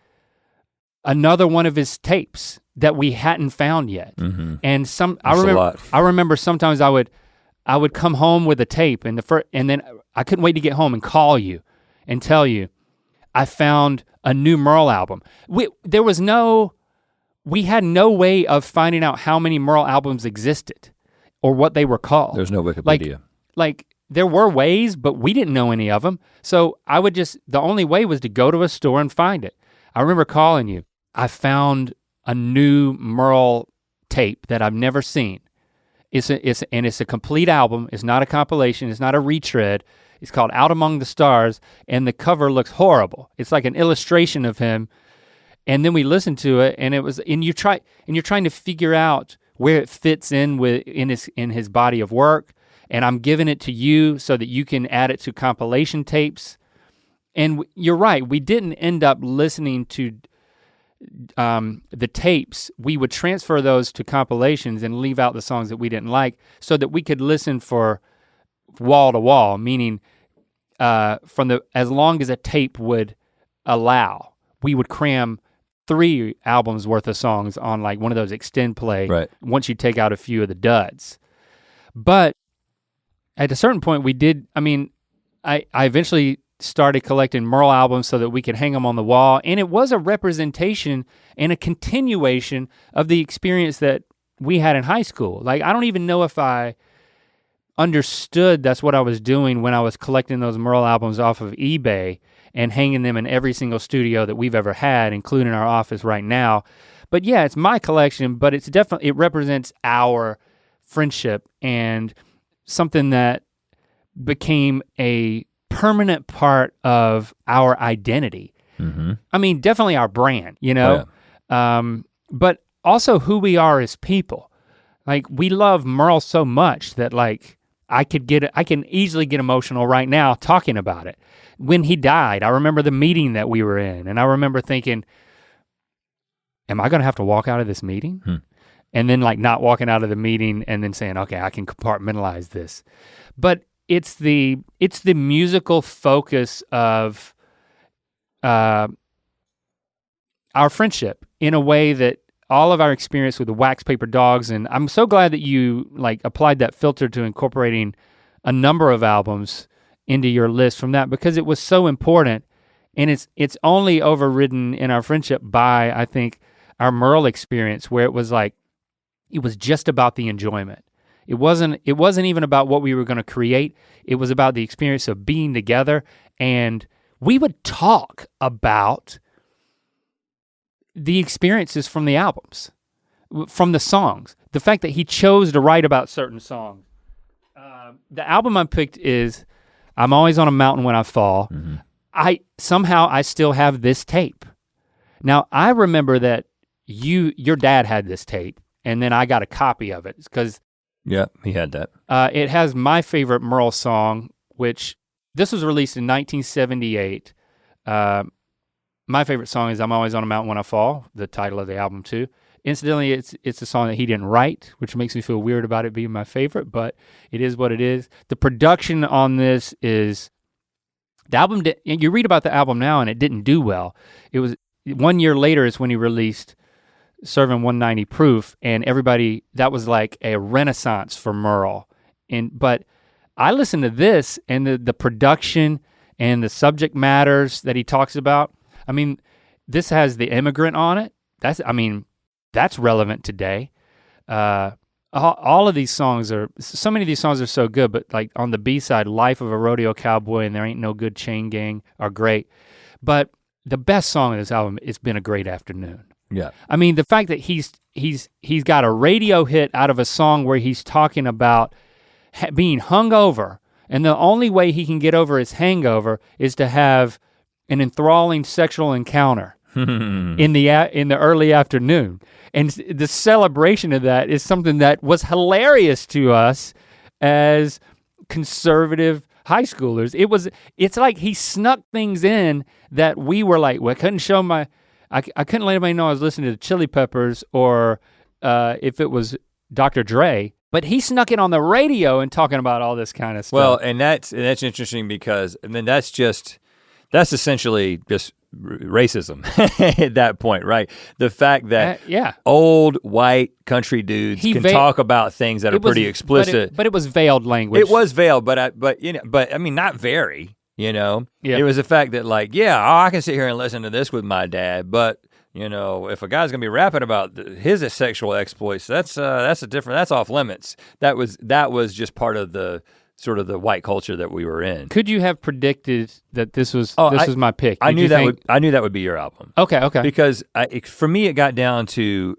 another one of his tapes that we hadn't found yet. Mm-hmm. And I remember sometimes I would come home with a tape and then I couldn't wait to get home and call you and tell you I found a new Merle album. We had no way of finding out how many Merle albums existed or what they were called. There's no Wikipedia. Like there were ways, but we didn't know any of them. So the only way was to go to a store and find it. I remember calling you. I found a new Merle tape that I've never seen. It's a complete album. It's not a compilation. It's not a retread. It's called Out Among the Stars, and the cover looks horrible. It's like an illustration of him. And then we listened to it, and you're trying to figure out where it fits in his body of work. And I'm giving it to you so that you can add it to compilation tapes. And you're right, we didn't end up listening to the tapes. We would transfer those to compilations and leave out the songs that we didn't like, so that we could listen for wall to wall, meaning as long as a tape would allow, we would cram 3 albums worth of songs on like one of those extend play, right, once you take out a few of the duds. But at a certain point I eventually started collecting Merle albums so that we could hang them on the wall, and it was a representation and a continuation of the experience that we had in high school. Like I don't even know if I understood that's what I was doing when I was collecting those Merle albums off of eBay and hanging them in every single studio that we've ever had, including our office right now. But yeah, it's my collection, but it represents our friendship and something that became a permanent part of our identity. Mm-hmm. Definitely our brand, Oh, yeah. But also who we are as people. Like we love Merle so much that like I can easily get emotional right now talking about it. When he died, I remember the meeting that we were in, and I remember thinking, am I gonna have to walk out of this meeting? And then like not walking out of the meeting and then saying, okay, I can compartmentalize this. But it's the musical focus of our friendship in a way that all of our experience with the Wax Paper Dogs, and I'm so glad that you like applied that filter to incorporating a number of albums into your list from that, because it was so important. And it's only overridden in our friendship by, I think, our Merle experience, where it was like, it was just about the enjoyment. It wasn't even about what we were gonna create. It was about the experience of being together, and we would talk about the experiences from the albums, from the songs. The fact that he chose to write about certain songs. The album I picked is I'm Always on a Mountain When I Fall. Mm-hmm. I still have this tape. Now I remember that your dad had this tape, and then I got a copy of it because yeah, he had that. It has my favorite Merle song, which this was released in 1978. My favorite song is I'm Always on a Mountain When I Fall, the title of the album too. Incidentally, it's a song that he didn't write, which makes me feel weird about it being my favorite, but it is what it is. The production on this is, the album, you read about the album now and it didn't do well. It was 1 year later is when he released Serving 190 Proof, and everybody, that was like a renaissance for Merle. But I listened to this, and the production and the subject matters that he talks about, I mean, this has The Immigrant on it. That's relevant today. All of these songs so many of these songs are so good, but like on the B-side, Life of a Rodeo Cowboy and There Ain't No Good Chain Gang are great. But the best song of this album, It's Been a Great Afternoon. Yeah. I mean, the fact that he's got a radio hit out of a song where he's talking about being hungover, and the only way he can get over his hangover is to have an enthralling sexual encounter in the early afternoon. And the celebration of that is something that was hilarious to us as conservative high schoolers. It's like he snuck things in that we were like, well, I couldn't show I couldn't let anybody know I was listening to Chili Peppers or if it was Dr. Dre, but he snuck it on the radio and talking about all this kind of stuff. Well, and that's interesting because, I mean, that's essentially just racism at that point, right? The fact that old white country dudes can talk about things that are pretty explicit. But it was veiled language. It was veiled, but I mean, not very, you know? Yeah. It was the fact that like, I can sit here and listen to this with my dad, but you know, if a guy's gonna be rapping about his sexual exploits, that's off limits. That was just part of the sort of the white culture that we were in. Could you have predicted that this was my pick? I knew that would be your album. Okay. Because for me, it got down to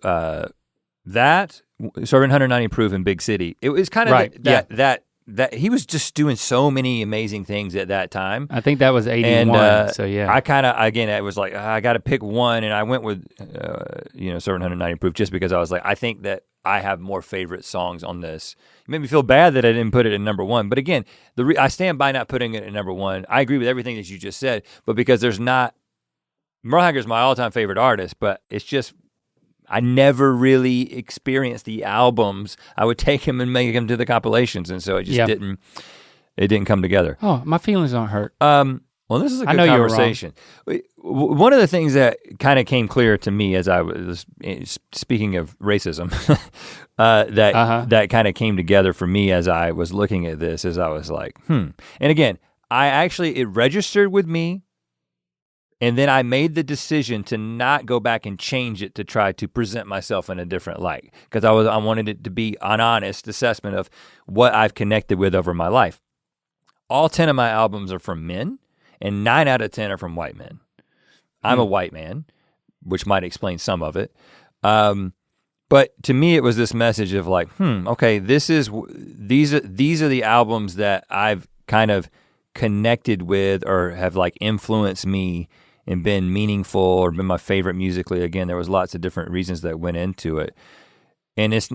that Serving 190 Proof in Big City. It was kind of that he was just doing so many amazing things at that time. I think that was 81. And, so yeah, I kind of it was like I got to pick one, and I went with Serving 190 Proof just because I was like, I think that I have more favorite songs on this. It made me feel bad that I didn't put it in number one. But again, I stand by not putting it in number one. I agree with everything that you just said, but because Merle Haggard's my all-time favorite artist, but it's just, I never really experienced the albums. I would take him and make him to the compilations, and so it just didn't come together. Oh, my feelings aren't hurt. Well, this is a good conversation. One of the things that kind of came clear to me as I was speaking of racism, that kind of came together for me as I was looking at this, as I was like, And again, it registered with me, and then I made the decision to not go back and change it to try to present myself in a different light, because I wanted it to be an honest assessment of what I've connected with over my life. All 10 of my albums are from men, and 9 out of 10 are from white men. I'm a white man, which might explain some of it. But to me, it was this message of like, okay, these are the albums that I've kind of connected with or have like influenced me and been meaningful or been my favorite musically. Again, there was lots of different reasons that went into it. And it's,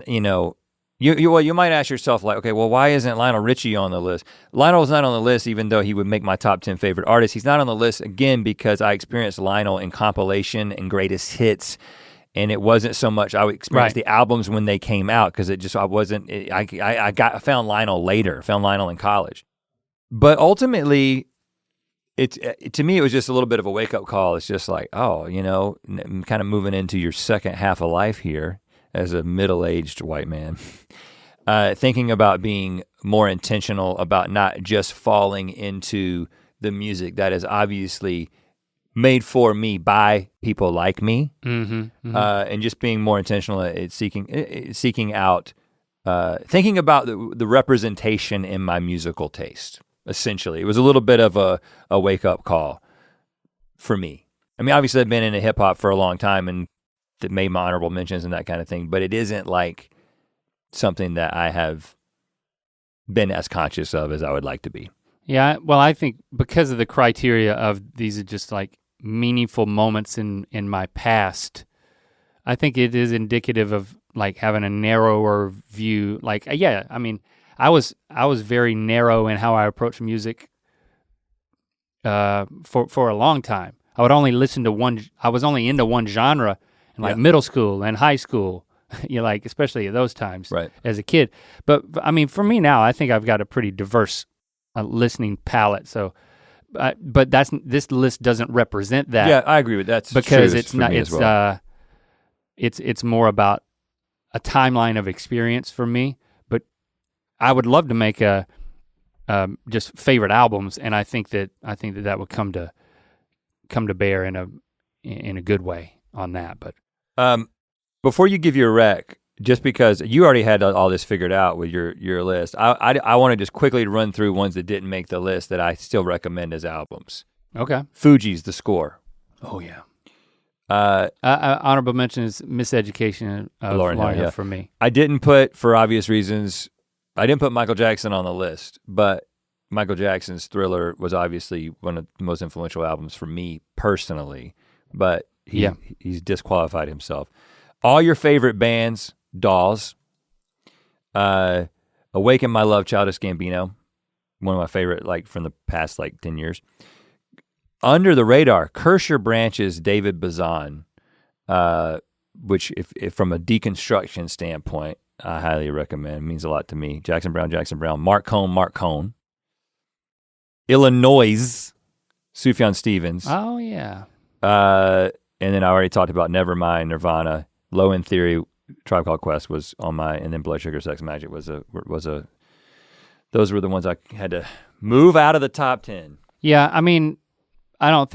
you might ask yourself like, okay, well, why isn't Lionel Richie on the list? Lionel's not on the list even though he would make my top 10 favorite artists. He's not on the list, again, because I experienced Lionel in compilation and greatest hits, and it wasn't so much, I experienced the albums when they came out, because I found Lionel later, found Lionel in college. But ultimately, to me, it was just a little bit of a wake up call. It's just like, oh, kind of moving into your second half of life here as a middle-aged white man, thinking about being more intentional about not just falling into the music that is obviously made for me by people like me, and just being more intentional at seeking out, thinking about the representation in my musical taste. Essentially, it was a little bit of a wake up call for me. I mean, obviously I've been into hip hop for a long time and that made my honorable mentions and that kind of thing, but it isn't like something that I have been as conscious of as I would like to be. Yeah, well, I think because of the criteria of these are just like meaningful moments in my past, I think it is indicative of like having a narrower view. Like, yeah, I mean, I was very narrow in how I approached music for a long time. I would only listen to I was only into one genre in like middle school and high school, like especially at those times as a kid. But I mean, for me now, I think I've got a pretty diverse listening palette. So, but this list doesn't represent that. Yeah, I agree with that. Because it's not. It's more about a timeline of experience for me. But I would love to make a just favorite albums, and I think that would come to bear in a good way on that. But before you give your rec, just because you already had all this figured out with your list, I want to just quickly run through ones that didn't make the list that I still recommend as albums. Okay. Fugees, The Score. Oh yeah. Honorable mention is Miseducation of Lauryn Hill for me. I didn't put, for obvious reasons, I didn't put Michael Jackson on the list, but Michael Jackson's Thriller was obviously one of the most influential albums for me personally, but he's disqualified himself. All your favorite bands, Dolls, Awaken My Love, Childish Gambino, one of my favorite like from the past like 10 years. Under the Radar, Curse Your Branches, David Bazan, which if from a deconstruction standpoint, I highly recommend. It means a lot to me. Jackson Brown, Mark Cohn. Illinois, Sufjan Stevens. Oh yeah. And then I already talked about Nevermind, Nirvana, Low End Theory, Tribe Called Quest was on my, and then Blood Sugar Sex Magic was a. Those were the ones I had to move out of the top 10. Yeah, I mean, I don't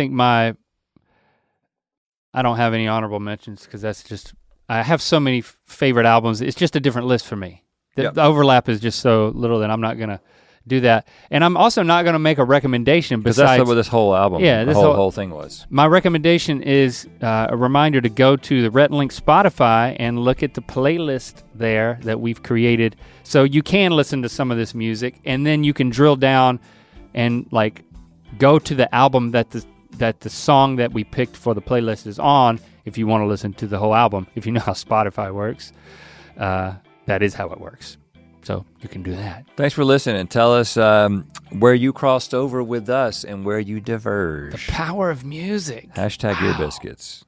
have any honorable mentions because that's just, I have so many favorite albums. It's just a different list for me. The overlap is just so little that I'm not gonna do that. And I'm also not gonna make a recommendation besides. Because that's what this whole album, the whole thing was. My recommendation is a reminder to go to the Rhett and Link Spotify and look at the playlist there that we've created. So you can listen to some of this music and then you can drill down and like go to the album that the song that we picked for the playlist is on if you want to listen to the whole album. If you know how Spotify works, that is how it works. So you can do that. Thanks for listening. Tell us where you crossed over with us and where you diverged. The power of music. #earbiscuits.